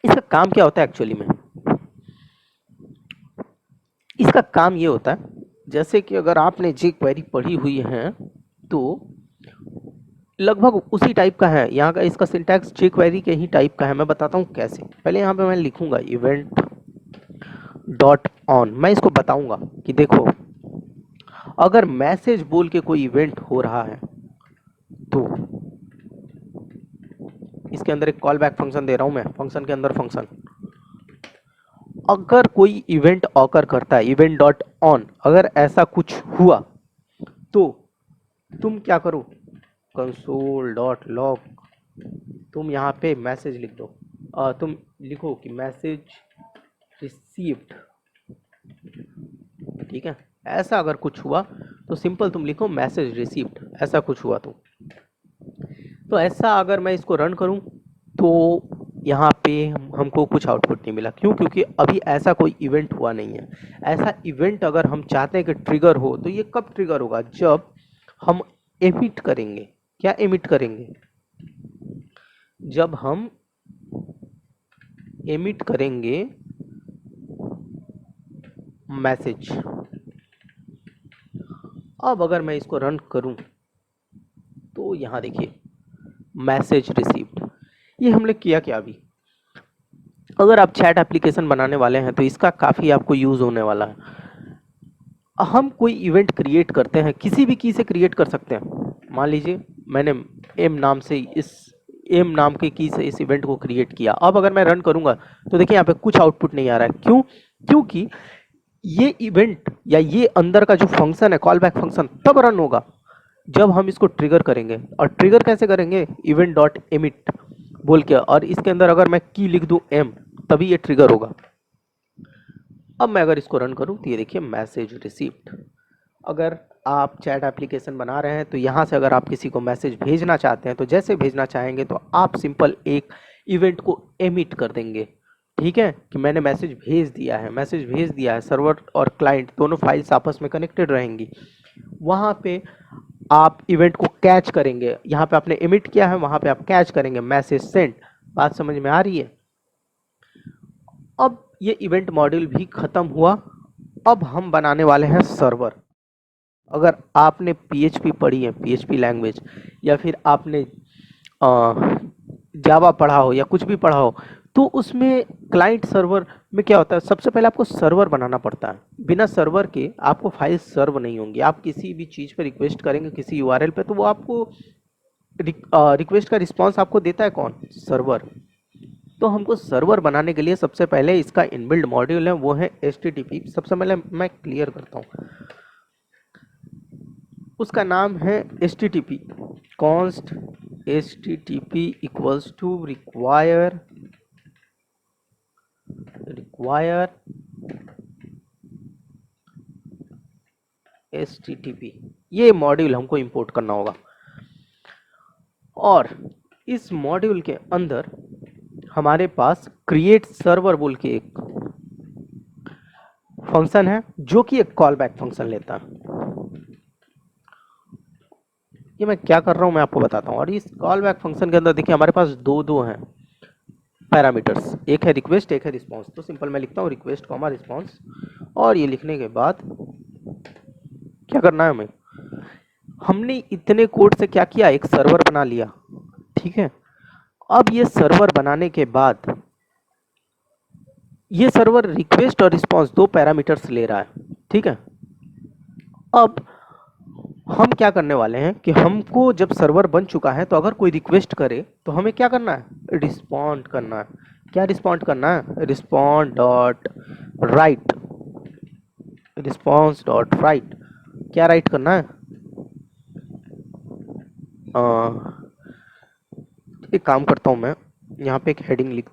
इसका काम क्या होता है एक्चुअली में? इसका काम ये होता है, जैसे कि अगर आपने jQuery पढ़ी हुई है तो लगभग उसी टाइप का है। यहाँ का इसका सिंटैक्स jQuery के ही टाइप का है। मैं बताता हूँ कैसे। पहले यहाँ पे मैं लिखूंगा इवेंट डॉट ऑन। मैं इसको बताऊंगा कि देखो, अगर मैसेज बोल के कोई इवेंट हो रहा है तो इसके अंदर एक कॉल बैक फंक्शन दे रहा हूं मैं, फंक्शन के अंदर फंक्शन। अगर कोई इवेंट ऑकर करता है, इवेंट डॉट ऑन, अगर ऐसा कुछ हुआ तो तुम क्या करो, कंसोल डॉट लॉग, तुम यहाँ पे मैसेज लिख दो। तुम लिखो कि मैसेज रिसीव्ड, ठीक है। ऐसा अगर कुछ हुआ तो सिंपल तुम लिखो मैसेज रिसीव्ड, ऐसा कुछ हुआ तो ऐसा अगर मैं इसको रन करूं तो यहाँ पे हमको कुछ आउटपुट नहीं मिला। क्यों? क्योंकि अभी ऐसा कोई इवेंट हुआ नहीं है। ऐसा इवेंट अगर हम चाहते हैं कि ट्रिगर हो तो ये कब ट्रिगर होगा, जब हम एमिट करेंगे। क्या एमिट करेंगे? जब हम एमिट करेंगे मैसेज। अब अगर मैं इसको रन करूं तो यहाँ देखिए मैसेज रिसीव्ड। ये हमने किया क्या अभी? अगर आप चैट एप्लीकेशन बनाने वाले हैं तो इसका काफ़ी आपको यूज़ होने वाला है। हम कोई इवेंट क्रिएट करते हैं, किसी भी की से क्रिएट कर सकते हैं। मान लीजिए मैंने एम नाम के की से इस इवेंट को क्रिएट किया। अब अगर मैं रन करूंगा तो देखिए यहाँ पे कुछ आउटपुट नहीं आ रहा है। क्यों? क्योंकि ये इवेंट या ये अंदर का जो फंक्शन है, कॉल बैक फंक्शन, तब रन होगा जब हम इसको ट्रिगर करेंगे। और ट्रिगर कैसे करेंगे? इवेंट डॉट एमिट बोल के, और इसके अंदर अगर मैं की लिख दूं एम, तभी ये ट्रिगर होगा। अब मैं अगर इसको रन करूं तो ये देखिए मैसेज रिसीव्ड। अगर आप चैट एप्लीकेशन बना रहे हैं तो यहाँ से अगर आप किसी को मैसेज भेजना चाहते हैं तो जैसे भेजना चाहेंगे तो आप सिंपल एक इवेंट को एमिट कर देंगे, ठीक है, कि मैंने मैसेज भेज दिया है। मैसेज भेज दिया है, सर्वर और क्लाइंट दोनों फाइल्स आपस में कनेक्टेड रहेंगी। वहाँ पे आप इवेंट को कैच करेंगे। यहाँ पे आपने एमिट किया है, वहाँ पे आप कैच करेंगे मैसेज सेंड। बात समझ में आ रही है? अब ये इवेंट मॉड्यूल भी खत्म हुआ। अब हम बनाने वाले हैं सर्वर। अगर आपने पीएचपी पढ़ी है, पीएचपी लैंग्वेज, या फिर आपने जावा पढ़ा हो या कुछ भी पढ़ा हो, तो उसमें क्लाइंट सर्वर में क्या होता है, सबसे पहले आपको सर्वर बनाना पड़ता है। बिना सर्वर के आपको फाइल सर्व नहीं होंगी। आप किसी भी चीज़ पे रिक्वेस्ट करेंगे किसी यूआरएल पे, तो वो आपको रिक्वेस्ट का रिस्पांस आपको देता है कौन? सर्वर। तो हमको सर्वर बनाने के लिए सबसे पहले इसका इनबिल्ड मॉड्यूल है, वो है HTTP। सबसे पहले मैं क्लियर करता हूँ, उसका नाम है HTTP। Const HTTP equals to require HTTP। ये मॉड्यूल हमको इंपोर्ट करना होगा। और इस मॉड्यूल के अंदर हमारे पास क्रिएट सर्वर बोल के एक फंक्शन है जो कि एक कॉल बैक फंक्शन लेता है। ये मैं क्या कर रहा हूँ मैं आपको बताता हूँ। और इस कॉल बैक फंक्शन के अंदर देखिए हमारे पास दो हैं पैरामीटर्स, एक है रिक्वेस्ट, एक है रिस्पांस। तो सिंपल मैं लिखता हूँ रिक्वेस्ट कॉमा रिस्पांस। और ये लिखने के बाद क्या करना है हमें, हमने इतने कोड से क्या किया, एक सर्वर बना लिया, ठीक है। अब ये सर्वर बनाने के बाद ये सर्वर रिक्वेस्ट और रिस्पांस दो पैरामीटर्स ले रहा है, ठीक है। अब हम क्या करने वाले हैं कि हमको जब सर्वर बन चुका है तो अगर कोई रिक्वेस्ट करे तो हमें क्या करना है, रिस्पॉन्ड करना है। क्या रिस्पॉन्ड करना है? Respond dot right, response dot right. क्या राइट करना है? एक काम करता हूँ मैं, यहाँ पे एक हेडिंग लिख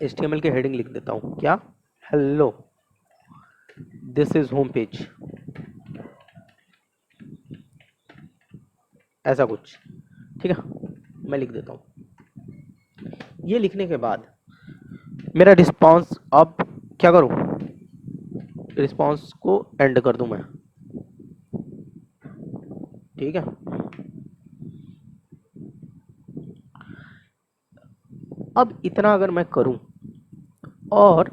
HTML के हेडिंग लिख देता हूँ। क्या? Hello this is home page, ऐसा कुछ, ठीक है। मैं लिख देता हूँ। ये लिखने के बाद मेरा रिस्पांस, अब क्या करूँ, रिस्पांस को एंड कर दूं मैं, ठीक है। अब इतना अगर मैं करूं और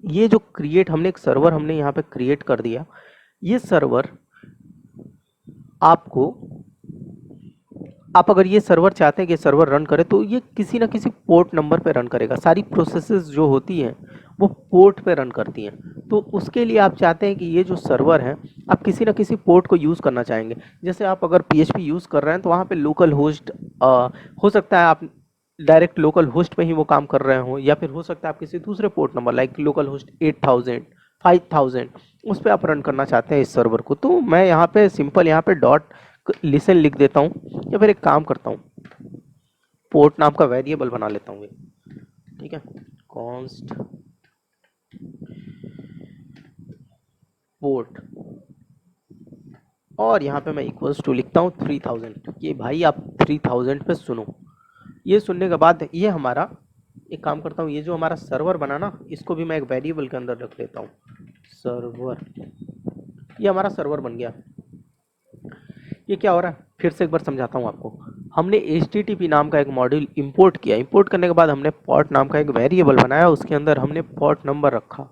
ये जो क्रिएट हमने एक सर्वर हमने यहाँ पे क्रिएट कर दिया, ये सर्वर आपको, आप अगर ये सर्वर चाहते हैं कि सर्वर रन करे तो ये किसी ना किसी पोर्ट नंबर पे रन करेगा। सारी प्रोसेसेस जो होती हैं वो पोर्ट पे रन करती हैं। तो उसके लिए आप चाहते हैं कि ये जो सर्वर है आप किसी ना किसी पोर्ट को यूज़ करना चाहेंगे। जैसे आप अगर PHP यूज़ कर रहे हैं तो वहाँ पे लोकल होस्ट हो सकता है, आप डायरेक्ट लोकल होस्ट पे ही वो काम कर रहे हो, या फिर हो सकता है आप किसी दूसरे port number like local host 8000 5000 उस पर आप रन करना चाहते हैं इस सर्वर को। तो मैं यहाँ पे सिंपल यहाँ पे डॉट लिसन लिख देता हूँ, या फिर एक काम करता हूँ, पोर्ट नाम का वेरिएबल बना लेता हूँ, ठीक है, कॉन्स्ट पोर्ट, और यहाँ पे मैं इक्वल्स टू लिखता हूँ 3000। ये भाई आप 3000 पे सुनो। ये सुनने के बाद ये हमारा, एक काम करता हूँ, ये जो हमारा सर्वर बना ना इसको भी मैं एक वेरिएबल के अंदर रख देता हूँ, सर्वर। ये हमारा सर्वर बन गया। ये क्या हो रहा है, फिर से एक बार समझाता हूँ आपको। हमने HTTP नाम का एक मॉड्यूल इंपोर्ट किया। इंपोर्ट करने के बाद हमने पोर्ट नाम का एक वेरिएबल बनाया, उसके अंदर हमने पोर्ट नंबर रखा।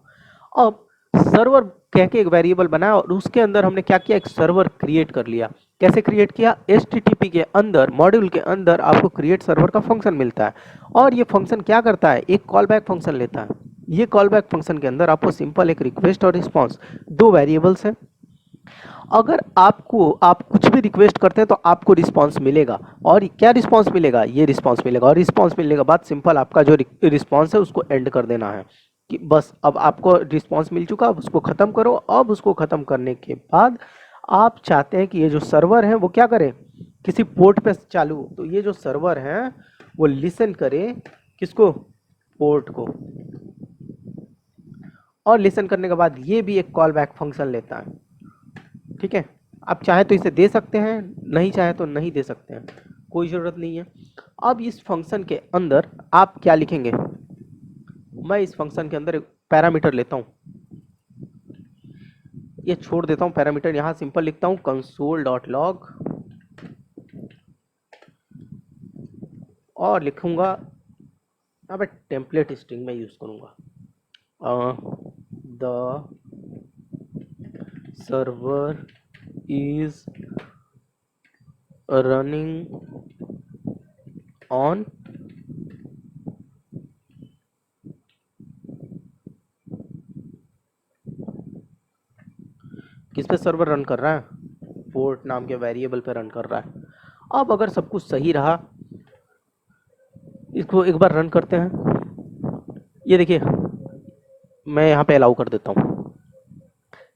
अब सर्वर कह के एक वेरिएबल बनाया और उसके अंदर हमने क्या किया, एक सर्वर क्रिएट कर लिया। कैसे क्रिएट किया, HTTP के अंदर मॉड्यूल के अंदर आपको क्रिएट सर्वर का फंक्शन मिलता है, और ये फंक्शन क्या करता है, एक कॉल बैक फंक्शन लेता है। ये कॉल बैक फंक्शन के अंदर आपको सिंपल एक रिक्वेस्ट और रिस्पॉन्स, दो वेरिएबल्स हैं। अगर आपको, आप कुछ भी रिक्वेस्ट करते हैं तो आपको रिस्पांस मिलेगा, और क्या रिस्पांस मिलेगा, ये रिस्पांस मिलेगा, और रिस्पांस मिलने के बाद सिंपल आपका जो रिस्पांस है उसको एंड कर देना है कि बस अब आपको रिस्पांस मिल चुका, अब उसको ख़त्म करो। अब उसको ख़त्म करने के बाद आप चाहते हैं कि ये जो सर्वर है वो क्या करे, किसी पोर्ट पे चालू हो। तो ये जो सर्वर है वो लिसन करे किसको, पोर्ट को, और लिसन करने के बाद ये भी एक कॉल बैक फंक्शन लेता है, ठीक है। आप चाहे तो इसे दे सकते हैं, नहीं चाहे तो नहीं दे सकते हैं, कोई ज़रूरत नहीं है। अब इस फंक्शन के अंदर आप क्या लिखेंगे, मैं इस फंक्शन के अंदर एक पैरामीटर लेता हूँ, ये छोड़ देता हूँ पैरामीटर, यहाँ सिंपल लिखता हूँ console.log, और लिखूंगा यहाँ पे टेम्पलेट स्ट्रिंग में यूज़ करूँगा, the server is running on किस पे सर्वर रन कर रहा है, पोर्ट नाम के वेरिएबल पे रन कर रहा है। अब अगर सब कुछ सही रहा, इसको एक बार रन करते हैं। ये देखिए मैं यहाँ पे अलाउ कर देता हूँ,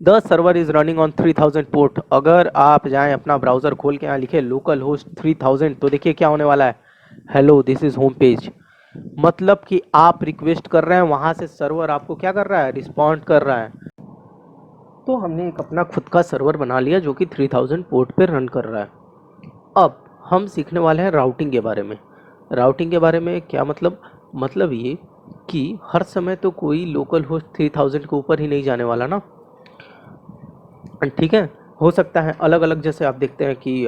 the server is running on 3000 port. अगर आप जाएं अपना ब्राउज़र खोल के यहाँ लिखे लोकल होस्ट 3000, तो देखिए क्या होने वाला है, hello this is home page. मतलब कि आप रिक्वेस्ट कर रहे हैं, वहाँ से सर्वर आपको क्या कर रहा है, रिस्पॉन्ड कर रहा है। तो हमने एक अपना खुद का सर्वर बना लिया जो कि 3000 पोर्ट पे रन कर रहा है। अब हम सीखने वाले हैं राउटिंग के बारे में। राउटिंग के बारे में क्या मतलब, मतलब ये कि हर समय तो कोई लोकल होस्ट 3000 के ऊपर ही नहीं जाने वाला ना, ठीक है। हो सकता है अलग अलग, जैसे आप देखते हैं कि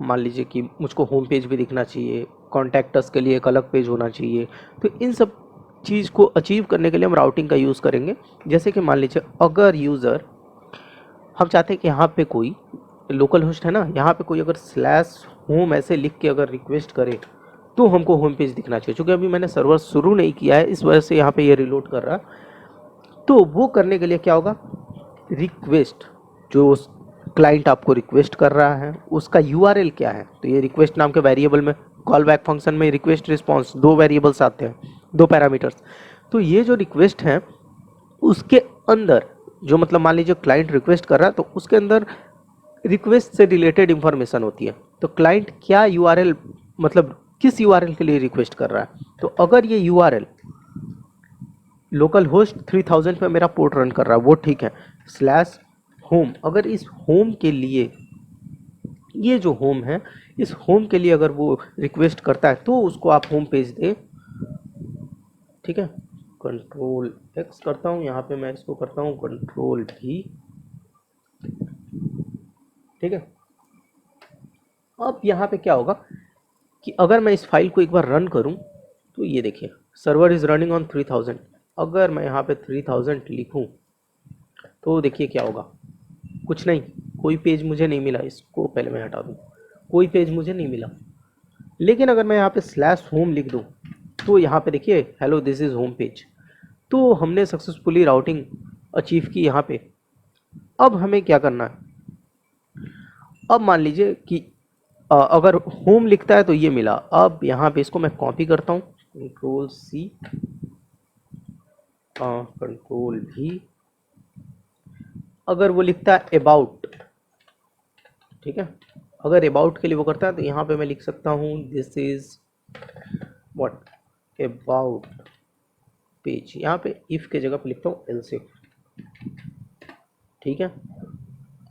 मान लीजिए कि मुझको होम पेज भी दिखना चाहिए, कॉन्टैक्टस के लिए एक अलग पेज होना चाहिए। तो इन सब चीज़ को अचीव करने के लिए हम राउटिंग का यूज़ करेंगे। जैसे कि मान लीजिए अगर यूज़र, हम चाहते हैं कि यहाँ पे कोई लोकल होस्ट है ना, यहाँ पे कोई अगर /home ऐसे लिख के अगर रिक्वेस्ट करे तो हमको होम पेज दिखना चाहिए। क्योंकि अभी मैंने सर्वर शुरू नहीं किया है, इस वजह से यहाँ पे ये रिलोड कर रहा है। तो वो करने के लिए क्या होगा, रिक्वेस्ट, जो क्लाइंट आपको रिक्वेस्ट कर रहा है उसका URL क्या है, तो ये रिक्वेस्ट नाम के वेरिएबल में, कॉल बैक फंक्शन में रिक्वेस्ट रिस्पॉन्स दो वेरिएबल्स आते हैं, दो पैरामीटर्स। तो ये जो रिक्वेस्ट है उसके अंदर जो, मतलब मान लीजिए क्लाइंट रिक्वेस्ट कर रहा है तो उसके अंदर रिक्वेस्ट से रिलेटेड इंफॉर्मेशन होती है। तो क्लाइंट क्या URL, मतलब किस URL के लिए रिक्वेस्ट कर रहा है। तो अगर ये URL लोकल होस्ट 3000 पे मेरा पोर्ट रन कर रहा है वो ठीक है, /home, अगर इस होम के लिए, ये जो होम है इस होम के लिए अगर वो रिक्वेस्ट करता है तो उसको आप होम पेज दें, ठीक है। Ctrl+X करता हूँ, यहाँ पे मैं इसको करता हूँ Ctrl+V, ठीक है। अब यहाँ पे क्या होगा कि अगर मैं इस फाइल को एक बार रन करूँ तो ये देखिए सर्वर इज़ रनिंग ऑन 3000, अगर मैं यहाँ पे 3000 लिखूँ तो देखिए क्या होगा, कुछ नहीं, कोई पेज मुझे नहीं मिला। इसको पहले मैं हटा दूँ, कोई पेज मुझे नहीं मिला। लेकिन अगर मैं यहाँ पे स्लैश होम लिख दूँ तो यहाँ पे देखिए hello this is home page, तो हमने सक्सेसफुली राउटिंग अचीव की यहाँ पे। अब हमें क्या करना है, अब मान लीजिए कि अगर होम लिखता है तो ये मिला। अब यहाँ पे इसको मैं कॉपी करता हूँ, कंट्रोल सी कंट्रोल भी। अगर वो लिखता है अबाउट, ठीक है, अगर अबाउट के लिए वो करता है तो यहाँ पे मैं लिख सकता हूँ this is what about page. यहाँ पे इफ़ के जगह पे लिखता हूँ एल्स इफ, ठीक है।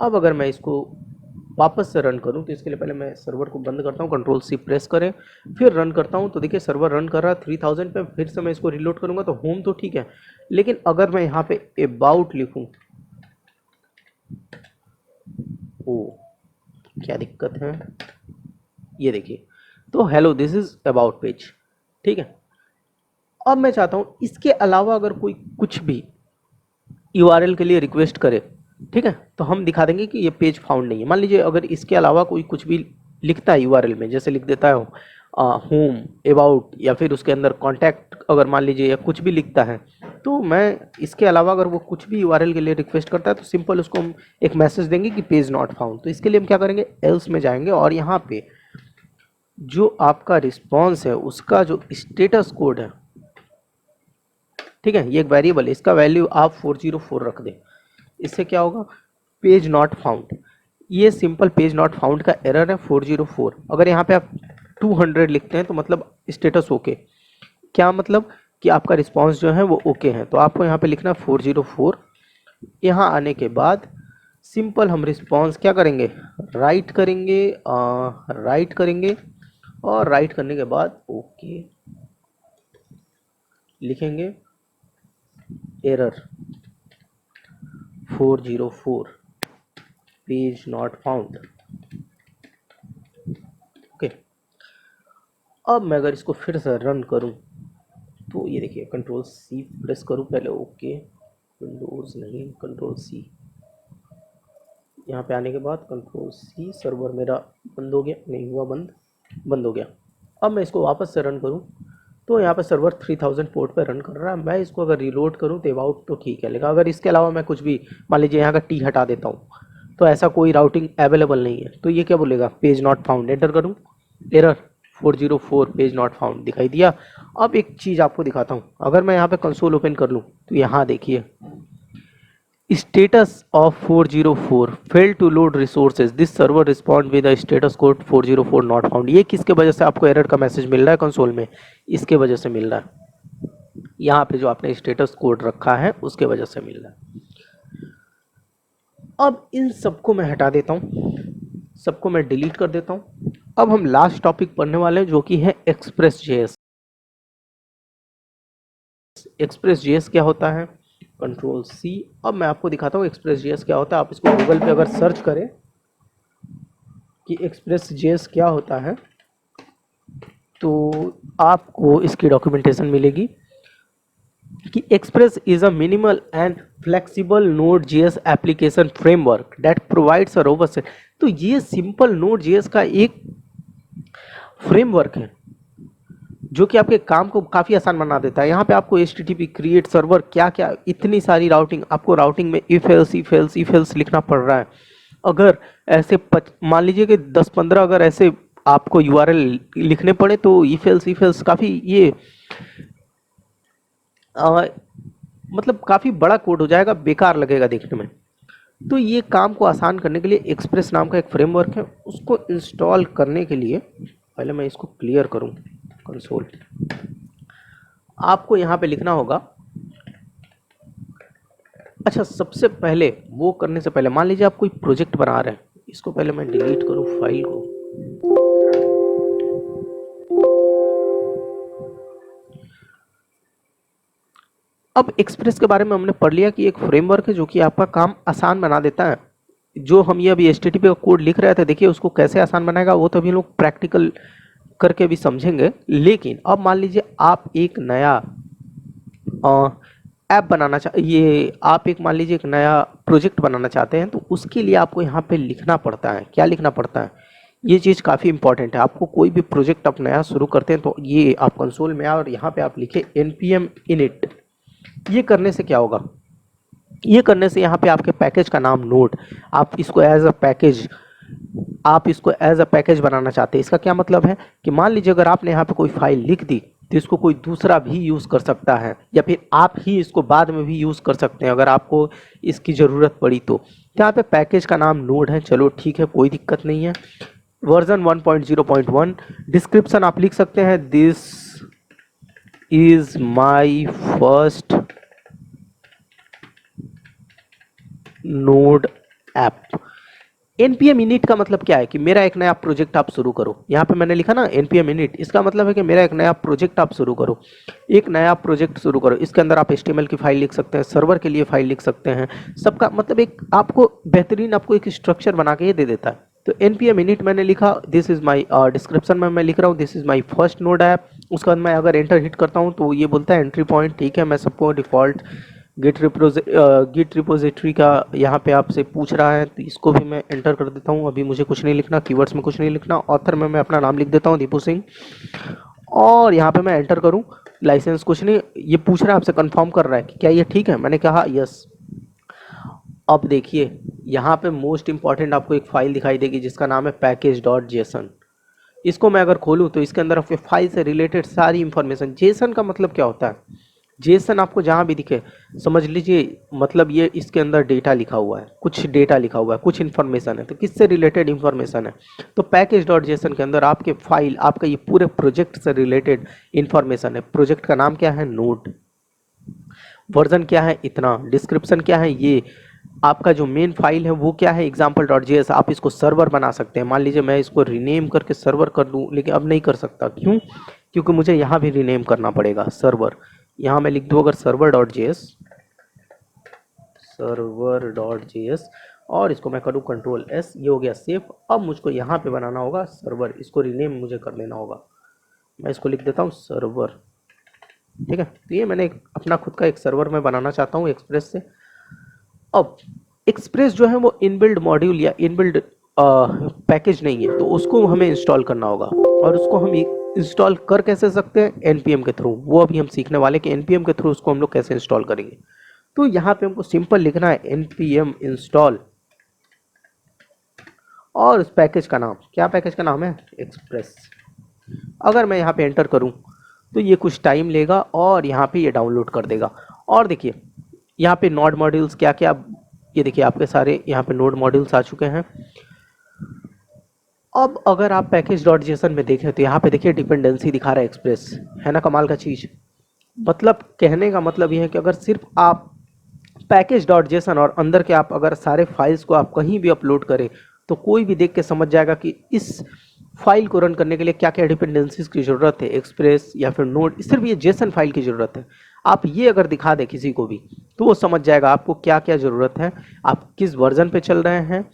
अब अगर मैं इसको वापस से रन करूं तो इसके लिए पहले मैं सर्वर को बंद करता हूं, कंट्रोल सी प्रेस करें, फिर रन करता हूं तो देखिए सर्वर रन कर रहा है 3000 पे। फिर से मैं इसको रिलोड करूंगा तो होम तो ठीक है, लेकिन अगर मैं यहाँ पे अबाउट लिखूं, ओ क्या दिक्कत है, ये देखिए तो hello this is about page, ठीक है। अब मैं चाहता हूं इसके अलावा अगर कोई कुछ भी यूआरएल के लिए रिक्वेस्ट करे, ठीक है, तो हम दिखा देंगे कि ये पेज फाउंड नहीं है। मान लीजिए अगर इसके अलावा कोई कुछ भी लिखता है यूआरएल में, जैसे लिख देता है होम अबाउट या फिर उसके अंदर कॉन्टैक्ट अगर मान लीजिए या कुछ भी लिखता है, तो मैं इसके अलावा अगर वो कुछ भी यूआरएल के लिए रिक्वेस्ट करता है तो सिंपल उसको हम एक मैसेज देंगे कि पेज नॉट फाउंड। तो इसके लिए हम क्या करेंगे, एल्स में जाएंगे और यहाँ पे जो आपका रिस्पॉन्स है उसका जो स्टेटस कोड है, ठीक है, ये एक वेरिएबल है, इसका वैल्यू आप 404 रख दें। इससे क्या होगा, पेज नॉट फाउंड, ये सिंपल पेज नॉट फाउंड का एरर है 404। अगर यहाँ पे आप 200 लिखते हैं तो मतलब स्टेटस ओके, क्या मतलब कि आपका रिस्पांस जो है वो ओके है। तो आपको यहाँ पे लिखना 404। यहाँ आने के बाद सिंपल हम रिस्पांस क्या करेंगे, राइट करेंगे, राइट करेंगे और राइट करने के बाद ओके लिखेंगे, error 404 page not found, okay. अब मैं अगर इसको फिर से रन करूं तो ये देखिए कंट्रोल सी प्रेस करूं पहले, ओके, विंडोज नहीं कंट्रोल सी, यहाँ पे आने के बाद कंट्रोल सी, सर्वर मेरा बंद हो गया, नहीं हुआ बंद, बंद हो गया। अब मैं इसको वापस से रन करूं तो यहाँ पे सर्वर 3000 पोर्ट पे रन कर रहा है। मैं इसको अगर रीलोड करूँ तो अबाउट तो ठीक है, लेकिन अगर इसके अलावा मैं कुछ भी मान लीजिए यहाँ का टी हटा देता हूँ तो ऐसा कोई राउटिंग अवेलेबल नहीं है, तो ये क्या बोलेगा, पेज नॉट फाउंड। एंटर करूँ, एरर 404 पेज नॉट फाउंड दिखाई दिया। अब एक चीज़ आपको दिखाता हूँ, अगर मैं यहाँ पे कंसोल ओपन कर लूँ तो यहाँ देखिए status of 404 fail to load resources, this server respond with the status code 404 not found. ये किसके वजह से आपको एरर का मैसेज मिल रहा है कंसोल में, इसके वजह से मिल रहा है, यहाँ पे जो आपने स्टेटस कोड रखा है उसके वजह से मिल रहा है। अब इन सबको मैं हटा देता हूँ, सबको मैं डिलीट कर देता हूँ। अब हम लास्ट टॉपिक पढ़ने वाले हैं जो कि है एक्सप्रेस जेएस। एक्सप्रेस जेएस क्या होता है, कंट्रोल सी। अब मैं आपको दिखाता हूँ एक्सप्रेस जेएस क्या होता है। आप इसको गूगल पे अगर सर्च करें कि एक्सप्रेस जेएस क्या होता है तो आपको इसकी डॉक्यूमेंटेशन मिलेगी कि express is a minimal and flexible node JS application framework that provides a robust. तो ये सिंपल नोड जेएस का एक फ्रेमवर्क है जो कि आपके काम को काफ़ी आसान बना देता है। यहाँ पे आपको HTTP क्रिएट सर्वर क्या क्या इतनी सारी राउटिंग, आपको राउटिंग में इफ एल्स लिखना पड़ रहा है। अगर ऐसे मान लीजिए कि 10-15 अगर ऐसे आपको URL लिखने पड़े तो इफ एल्स काफ़ी ये मतलब काफ़ी बड़ा कोड हो जाएगा, बेकार लगेगा देखने में। तो ये काम को आसान करने के लिए एक्सप्रेस नाम का एक फ्रेमवर्क है, उसको इंस्टॉल करने के लिए पहले मैं इसको क्लियर करूं कंसोल। आपको यहाँ पे लिखना होगा, अच्छा सबसे पहले वो करने से पहले मान लीजिए आप कोई प्रोजेक्ट बना रहे हैं, इसको पहले मैं डिलीट करूं फाइल को। अब एक्सप्रेस के बारे में हमने पढ़ लिया कि एक फ्रेमवर्क है जो कि आपका काम आसान बना देता है। जो हम ये अभी HTTP का कोड लिख रहे थे, देखिए उसको कैसे आसान बनाएगा वो तो अभी लोग प्रैक्टिकल करके भी समझेंगे। लेकिन अब मान लीजिए आप एक नया ऐप बनाना ये आप एक मान लीजिए एक नया प्रोजेक्ट बनाना चाहते हैं, तो उसके लिए आपको यहाँ पे लिखना पड़ता है। क्या लिखना पड़ता है? ये चीज़ काफ़ी इंपॉर्टेंट है। आपको कोई भी प्रोजेक्ट आप नया शुरू करते हैं तो ये आप कंसोल में आए और यहाँ पे आप लिखे npm init। ये करने से क्या होगा? ये करने से यहाँ पे आपके पैकेज का नाम नोड, आप इसको एज अ पैकेज बनाना चाहते हैं। इसका क्या मतलब है कि मान लीजिए अगर आपने यहाँ पे कोई फाइल लिख दी तो इसको कोई दूसरा भी यूज़ कर सकता है, या फिर आप ही इसको बाद में भी यूज़ कर सकते हैं अगर आपको इसकी ज़रूरत पड़ी तो। यहाँ पे पैकेज का नाम नोड है, चलो ठीक है, कोई दिक्कत नहीं है। वर्जन 1.0.1। डिस्क्रिप्शन आप लिख सकते हैं, this is my first node app. npm init का मतलब क्या है कि मेरा एक नया प्रोजेक्ट आप शुरू करो। यहाँ पे मैंने लिखा ना npm init, इसका मतलब है कि मेरा एक नया प्रोजेक्ट आप शुरू करो। एक नया प्रोजेक्ट शुरू करो, इसके अंदर आप html की फाइल लिख सकते हैं, सर्वर के लिए फाइल लिख सकते हैं, सबका मतलब एक आपको बेहतरीन आपको एक स्ट्रक्चर बना के ये दे देता है। तो npm init मैंने लिखा, दिस इज माई डिस्क्रिप्शन में मैं लिख रहा हूँ this is my first node app. उसके बाद मैं अगर एंटर हिट करता हूँ तो ये बोलता है एंट्री पॉइंट, ठीक है। मैं सबको डिफ़ॉल्ट गिट रिपोजिटरी का यहाँ पे आपसे पूछ रहा है तो इसको भी मैं एंटर कर देता हूँ। अभी मुझे कुछ नहीं लिखना, कीवर्ड्स में कुछ नहीं लिखना। ऑथर में मैं अपना नाम लिख देता हूँ दीपू सिंह, और यहाँ पे मैं एंटर करूँ। लाइसेंस कुछ नहीं, ये पूछ रहा है आपसे, कंफर्म कर रहा है कि क्या ये ठीक है। मैंने कहा यस। अब देखिए यहाँ पे मोस्ट इंपॉर्टेंट आपको एक फाइल दिखाई देगी जिसका नाम है package.json। इसको मैं अगर खोलूँ तो इसके अंदर आपके फाइल से रिलेटेड सारी इंफॉर्मेशन। जेसन का मतलब क्या होता है? जेसन आपको जहाँ भी दिखे समझ लीजिए मतलब ये इसके अंदर डेटा लिखा हुआ है, कुछ डेटा लिखा हुआ है, कुछ इन्फॉर्मेशन है। तो किससे रिलेटेड इन्फॉर्मेशन है? तो पैकेज.जेसन के अंदर आपके फाइल, आपका ये पूरे प्रोजेक्ट से रिलेटेड इन्फॉर्मेशन है। प्रोजेक्ट का नाम क्या है? नोड। वर्जन क्या है? इतना। डिस्क्रिप्शन क्या है? ये आपका जो मेन फाइल है वो क्या है? example.js। आप इसको सर्वर बना सकते हैं। मान लीजिए मैं इसको रीनेम करके सर्वर कर दूं, लेकिन अब नहीं कर सकता। क्यों? क्योंकि मुझे यहाँ भी रीनेम करना पड़ेगा सर्वर। यहाँ मैं लिख दूँ अगर server.js और इसको मैं करूँ Ctrl+S, ये हो गया सेव। अब मुझको यहाँ पे बनाना होगा सर्वर, इसको रीनेम मुझे कर देना होगा। मैं इसको लिख देता हूँ सर्वर, ठीक है। तो ये मैंने अपना खुद का एक सर्वर में बनाना चाहता हूँ एक्सप्रेस से। अब एक्सप्रेस जो है वो इनबिल्ड मॉड्यूल या इनबिल्ड पैकेज नहीं है, तो उसको हमें इंस्टॉल करना होगा। और उसको हम इंस्टॉल कर कैसे सकते हैं? npm के थ्रू। वो अभी हम सीखने वाले कि npm के थ्रू उसको हम लोग कैसे इंस्टॉल करेंगे। तो यहाँ पे हमको सिंपल लिखना है npm इंस्टॉल और उस पैकेज का नाम, क्या पैकेज का नाम है? एक्सप्रेस। अगर मैं यहाँ पे एंटर करूँ तो ये कुछ टाइम लेगा और यहाँ पे ये डाउनलोड कर देगा। और देखिए यहाँ पे नोड मॉड्यूल्स क्या क्या, ये देखिए आपके सारे यहाँ पे नोड मॉड्यूल्स आ चुके हैं। अब अगर आप पैकेज.जेसन में देखें तो यहाँ पे देखिए डिपेंडेंसी दिखा रहा है एक्सप्रेस, है ना कमाल का चीज़। मतलब कहने का मतलब ये है कि अगर सिर्फ आप पैकेज.जेसन और अंदर के आप अगर सारे फाइल्स को आप कहीं भी अपलोड करें तो कोई भी देख के समझ जाएगा कि इस फाइल को रन करने के लिए क्या क्या डिपेंडेंसीज की ज़रूरत है, एक्सप्रेस या फिर नोड, सिर्फ ये जेसन फाइल की ज़रूरत है। आप ये अगर दिखा दें किसी को भी तो वो समझ जाएगा आपको क्या क्या ज़रूरत है, आप किस वर्जन पे चल रहे हैं।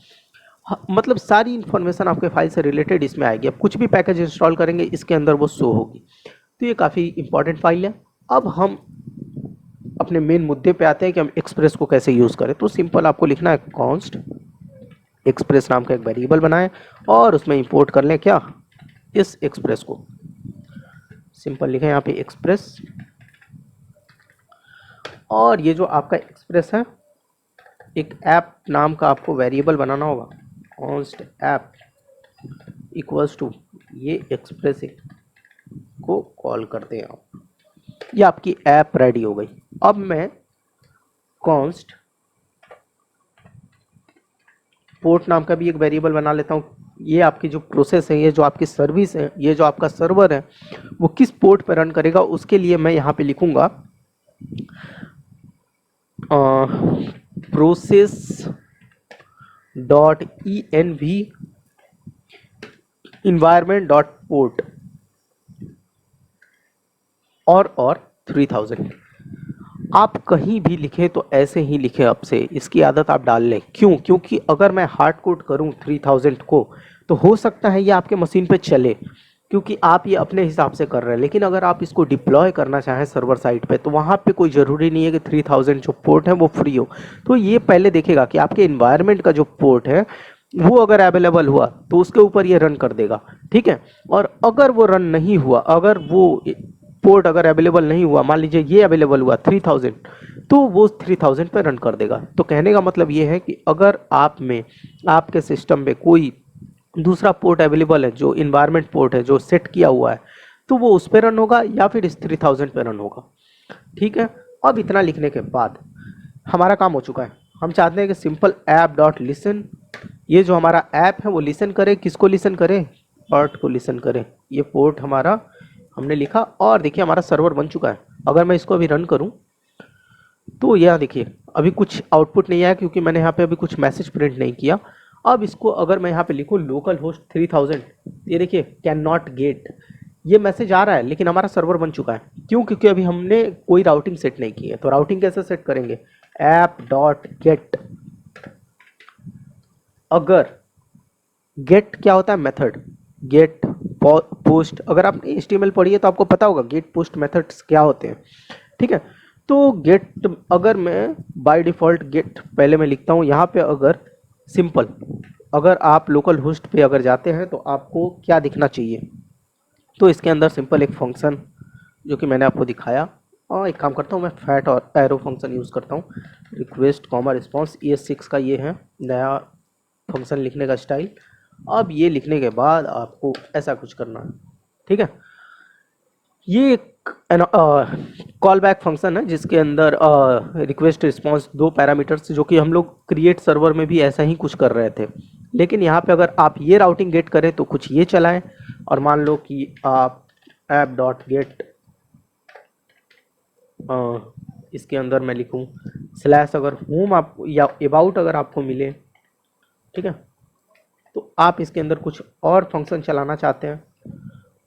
मतलब सारी इन्फॉर्मेशन आपके फाइल से रिलेटेड इसमें आएगी। अब कुछ भी पैकेज इंस्टॉल करेंगे इसके अंदर वो शो होगी। तो ये काफ़ी इंपॉर्टेंट फाइल है। अब हम अपने मेन मुद्दे पे आते हैं कि हम एक्सप्रेस को कैसे यूज़ करें। तो सिंपल आपको लिखना है कॉन्स्ट एक्सप्रेस नाम का एक वेरिएबल बनाएं और उसमें इंपोर्ट कर लें क्या? इस एक्सप्रेस को। सिंपल लिखें यहाँ पे एक्सप्रेस, और ये जो आपका एक्सप्रेस है एक ऐप नाम का आपको वेरिएबल बनाना होगा। कॉन्स्ट ऐप इक्वल्स टू ये एक्सप्रेस को कॉल करते हैं आप। ये आपकी ऐप रेडी हो गई। अब मैं कॉन्स्ट पोर्ट नाम का भी एक वेरिएबल बना लेता हूँ। ये आपकी जो प्रोसेस है, ये जो आपकी सर्विस है, ये जो आपका सर्वर है वो किस पोर्ट पर रन करेगा उसके लिए मैं यहाँ पे लिखूंगा process dot env environment dot port और 3000। आप कहीं भी लिखे तो ऐसे ही लिखे, अब से इसकी आदत आप डाल लें। क्यों? क्योंकि अगर मैं हार्ड कोड करूं 3000 को तो हो सकता है ये आपके मशीन पे चले, क्योंकि आप ये अपने हिसाब से कर रहे हैं। लेकिन अगर आप इसको डिप्लॉय करना चाहें सर्वर साइड पे, तो वहाँ पे कोई ज़रूरी नहीं है कि 3000 जो पोर्ट है वो फ्री हो। तो ये पहले देखेगा कि आपके इन्वायरमेंट का जो पोर्ट है वो अगर अवेलेबल हुआ तो उसके ऊपर ये रन कर देगा, ठीक है। और अगर वो रन नहीं हुआ, अगर वो पोर्ट अगर अवेलेबल नहीं हुआ, मान लीजिए ये अवेलेबल हुआ 3000, तो वो 3000 पे रन कर देगा। तो कहने का मतलब ये है कि अगर आप में, आपके सिस्टम में कोई दूसरा पोर्ट अवेलेबल है, जो इन्वायरमेंट पोर्ट है जो सेट किया हुआ है, तो वो उस पर रन होगा या फिर इस 3000 पे रन होगा, ठीक है। अब इतना लिखने के बाद हमारा काम हो चुका है। हम चाहते हैं कि सिंपल ऐप डॉट लिसन, ये जो हमारा ऐप है वो लिसन करे, किसको लिसन करे, पोर्ट को लिसन करे। ये पोर्ट हमारा हमने लिखा और देखिए हमारा सर्वर बन चुका है। अगर मैं इसको अभी रन करूं तो यह देखिए अभी कुछ आउटपुट नहीं आया, क्योंकि मैंने यहाँ पे अभी कुछ मैसेज प्रिंट नहीं किया। अब इसको अगर मैं यहाँ पे लिखूँ लोकल होस्ट 3000, ये देखिए कैन नॉट गेट, ये मैसेज आ रहा है, लेकिन हमारा सर्वर बन चुका है। क्यों? क्योंकि अभी हमने कोई राउटिंग सेट नहीं की है। तो राउटिंग कैसे सेट करेंगे, ऐप डॉट गेट। अगर गेट क्या होता है, मेथड, गेट पोस्ट। अगर आपने HTML पढ़ी है तो आपको पता होगा गेट पोस्ट मेथड्स क्या होते हैं, ठीक है। तो गेट, अगर मैं बाय डिफ़ॉल्ट गेट पहले मैं लिखता हूँ यहाँ पे, अगर सिंपल, अगर आप लोकल होस्ट पे अगर जाते हैं तो आपको क्या दिखना चाहिए, तो इसके अंदर सिंपल एक फंक्शन जो कि मैंने आपको दिखाया, और एक काम करता हूँ मैं फैट और एरो फंक्शन यूज़ करता हूँ, रिक्वेस्ट कॉमा रिस्पॉन्स, ES6 का ये है नया फंक्शन लिखने का स्टाइल। अब ये लिखने के बाद आपको ऐसा कुछ करना है, ठीक है। ये एक कॉल बैक फंक्शन है जिसके अंदर रिक्वेस्ट रिस्पॉन्स, दो पैरामीटर्स, जो कि हम लोग क्रिएट सर्वर में भी ऐसा ही कुछ कर रहे थे। लेकिन यहाँ पे अगर आप ये राउटिंग गेट करें तो कुछ ये चलाएं, और मान लो कि आप ऐप डॉट गेट, इसके अंदर मैं लिखूँ स्लैश, अगर होम आप या अबाउट अगर आपको मिले, ठीक है, तो आप इसके अंदर कुछ और फंक्शन चलाना चाहते हैं,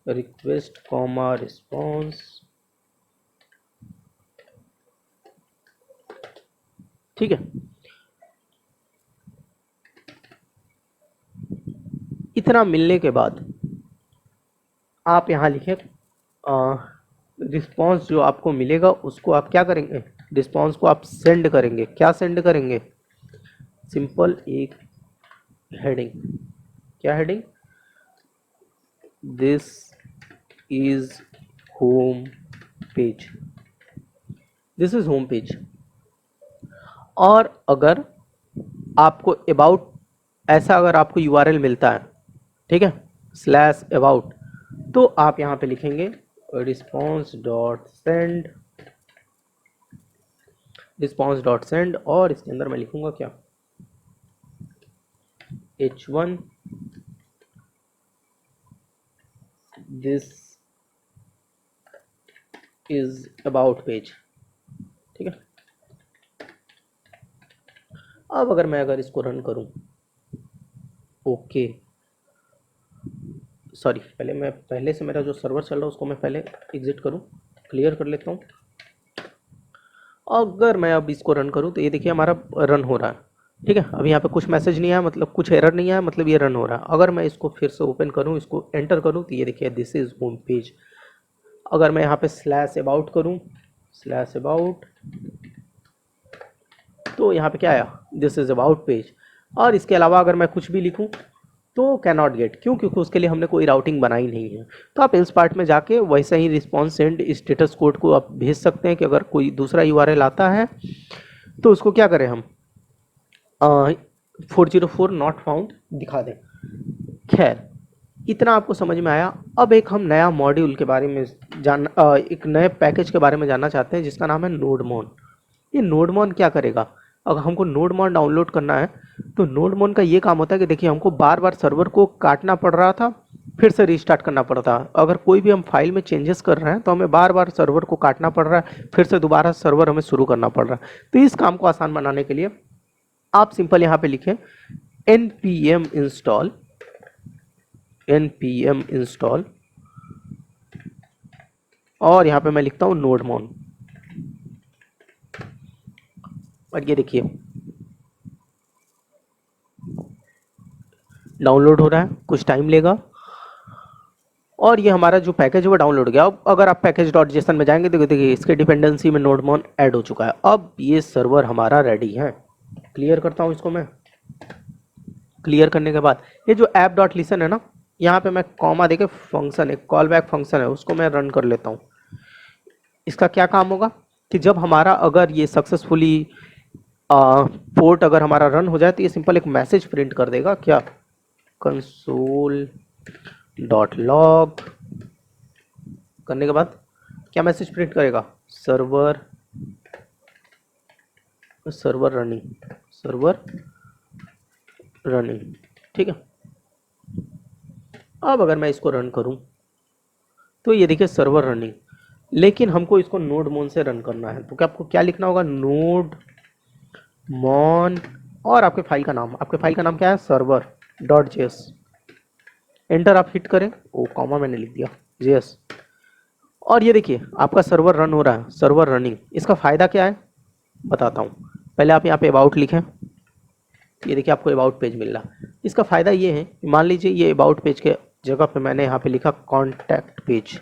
रिक्वेस्ट कॉमा रिस्पॉन्स, ठीक है। इतना मिलने के बाद आप यहाँ लिखें रिस्पॉन्स जो आपको मिलेगा उसको आप क्या करेंगे, रिस्पॉन्स को आप सेंड करेंगे। क्या सेंड करेंगे, सिंपल एक हेडिंग, क्या heading, this is home page, this is home page. और अगर आपको अबाउट, ऐसा अगर आपको URL मिलता है, ठीक है, स्लैश अबाउट, तो आप यहाँ पे लिखेंगे response dot send, response dot send, और इसके अंदर मैं लिखूंगा क्या, H1 this is about page, ठीक है। अब अगर मैं इसको रन करूं, ओके, सॉरी, पहले से मेरा जो सर्वर चल रहा है उसको मैं पहले एग्जिट करूं, क्लियर कर लेता हूं। अगर मैं अब इसको रन करूं तो ये देखिए हमारा रन हो रहा है, ठीक है। अब यहाँ पे कुछ मैसेज नहीं आया, मतलब कुछ एरर नहीं आया, मतलब ये रन हो रहा है। अगर मैं इसको फिर से ओपन करूँ, इसको एंटर करूँ, तो ये देखिए दिस इज होम पेज। अगर मैं यहाँ पे स्लैश अबाउट करूँ, स्लैश अबाउट, तो यहाँ पे क्या आया, दिस इज अबाउट पेज। और इसके अलावा अगर मैं कुछ भी लिखूँ तो कैन नॉट गेट, क्यों? क्योंकि उसके लिए हमने कोई राउटिंग बनाई नहीं है। तो आप इस पार्ट में जाके वैसे ही रिस्पॉन्स सेंड स्टेटस कोड को आप भेज सकते हैं कि अगर कोई दूसरा URL आता है तो उसको क्या करें हम, 404 नॉट फाउंड दिखा दें। खैर, इतना आपको समझ में आया। अब एक हम नया मॉड्यूल के बारे में एक नए पैकेज के बारे में जानना चाहते हैं जिसका नाम है नोडमोन। ये नोडमोन क्या करेगा, अगर हमको नोडमोन डाउनलोड करना है तो नोडमोन का ये काम होता है कि देखिए हमको बार बार सर्वर को काटना पड़ रहा था, फिर से रीस्टार्ट करना पड़ता है। अगर कोई भी हम फाइल में चेंजेस कर रहे हैं तो हमें बार बार सर्वर को काटना पड़ रहा है, फिर से दोबारा सर्वर हमें शुरू करना पड़ रहा है। तो इस काम को आसान बनाने के लिए आप सिंपल यहाँ पे लिखें npm install, और यहाँ पे मैं लिखता हूँ नोडमोन, और ये देखिए डाउनलोड हो रहा है, कुछ टाइम लेगा। और ये हमारा जो पैकेज है वो डाउनलोड गया। अब अगर आप पैकेज डॉट जेसन में जाएंगे तो देखिए इसके डिपेंडेंसी में नोडमॉन ऐड हो चुका है। अब ये सर्वर हमारा रेडी है। क्लियर करता हूँ इसको मैं। क्लियर करने के बाद ये जो ऐप डॉट लिसन है ना, यहाँ पे मैं कॉमा देके फंक्शन है, कॉल बैक फंक्शन है, उसको मैं रन कर लेता हूँ। इसका क्या काम होगा कि जब हमारा अगर ये सक्सेसफुली पोर्ट अगर हमारा रन हो जाए तो ये सिंपल एक मैसेज प्रिंट कर देगा, क्या, कंसोल डॉट लॉग करने के बाद क्या मैसेज प्रिंट करेगा, सर्वर रनिंग। ठीक है। अब अगर मैं इसको रन करूं तो ये देखिए सर्वर रनिंग, लेकिन हमको इसको नोड मोन से रन करना है। तो क्या आपको क्या लिखना होगा, नोड मॉन और आपके फाइल का नाम, आपके फाइल का नाम क्या है, सर्वर डॉट जेएस। एंटर आप हिट करें, ओ कॉमा मैंने लिख दिया, जेएस। और ये देखिए आपका सर्वर रन हो रहा है, सर्वर रनिंग। इसका फ़ायदा क्या है बताता हूँ। पहले आप यहाँ पे अबाउट लिखें, ये देखिए आपको अबाउट पेज मिल रहा। इसका फ़ायदा ये है, मान लीजिए ये अबाउट पेज के जगह पे मैंने यहाँ पे लिखा कॉन्टैक्ट पेज।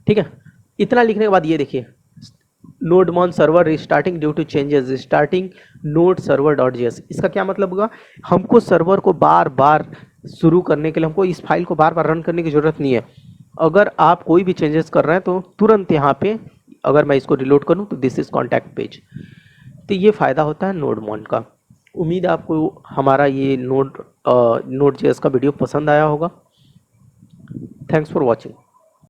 ठीक है। इतना लिखने के बाद ये देखिए nodemon server restarting due to changes restarting node server dot JS. इसका क्या मतलब होगा, हमको सर्वर को बार बार शुरू करने के लिए, हमको इस फाइल को बार बार रन करने की ज़रूरत नहीं है। अगर आप कोई भी चेंजेस कर रहे हैं तो तुरंत यहाँ पे अगर मैं इसको रिलोड करूँ तो दिस इज़ कॉन्टैक्ट पेज। तो ये फ़ायदा होता है नोडमॉन का। उम्मीद है आपको हमारा ये नोड जेएस का वीडियो पसंद आया होगा। Thanks for watching.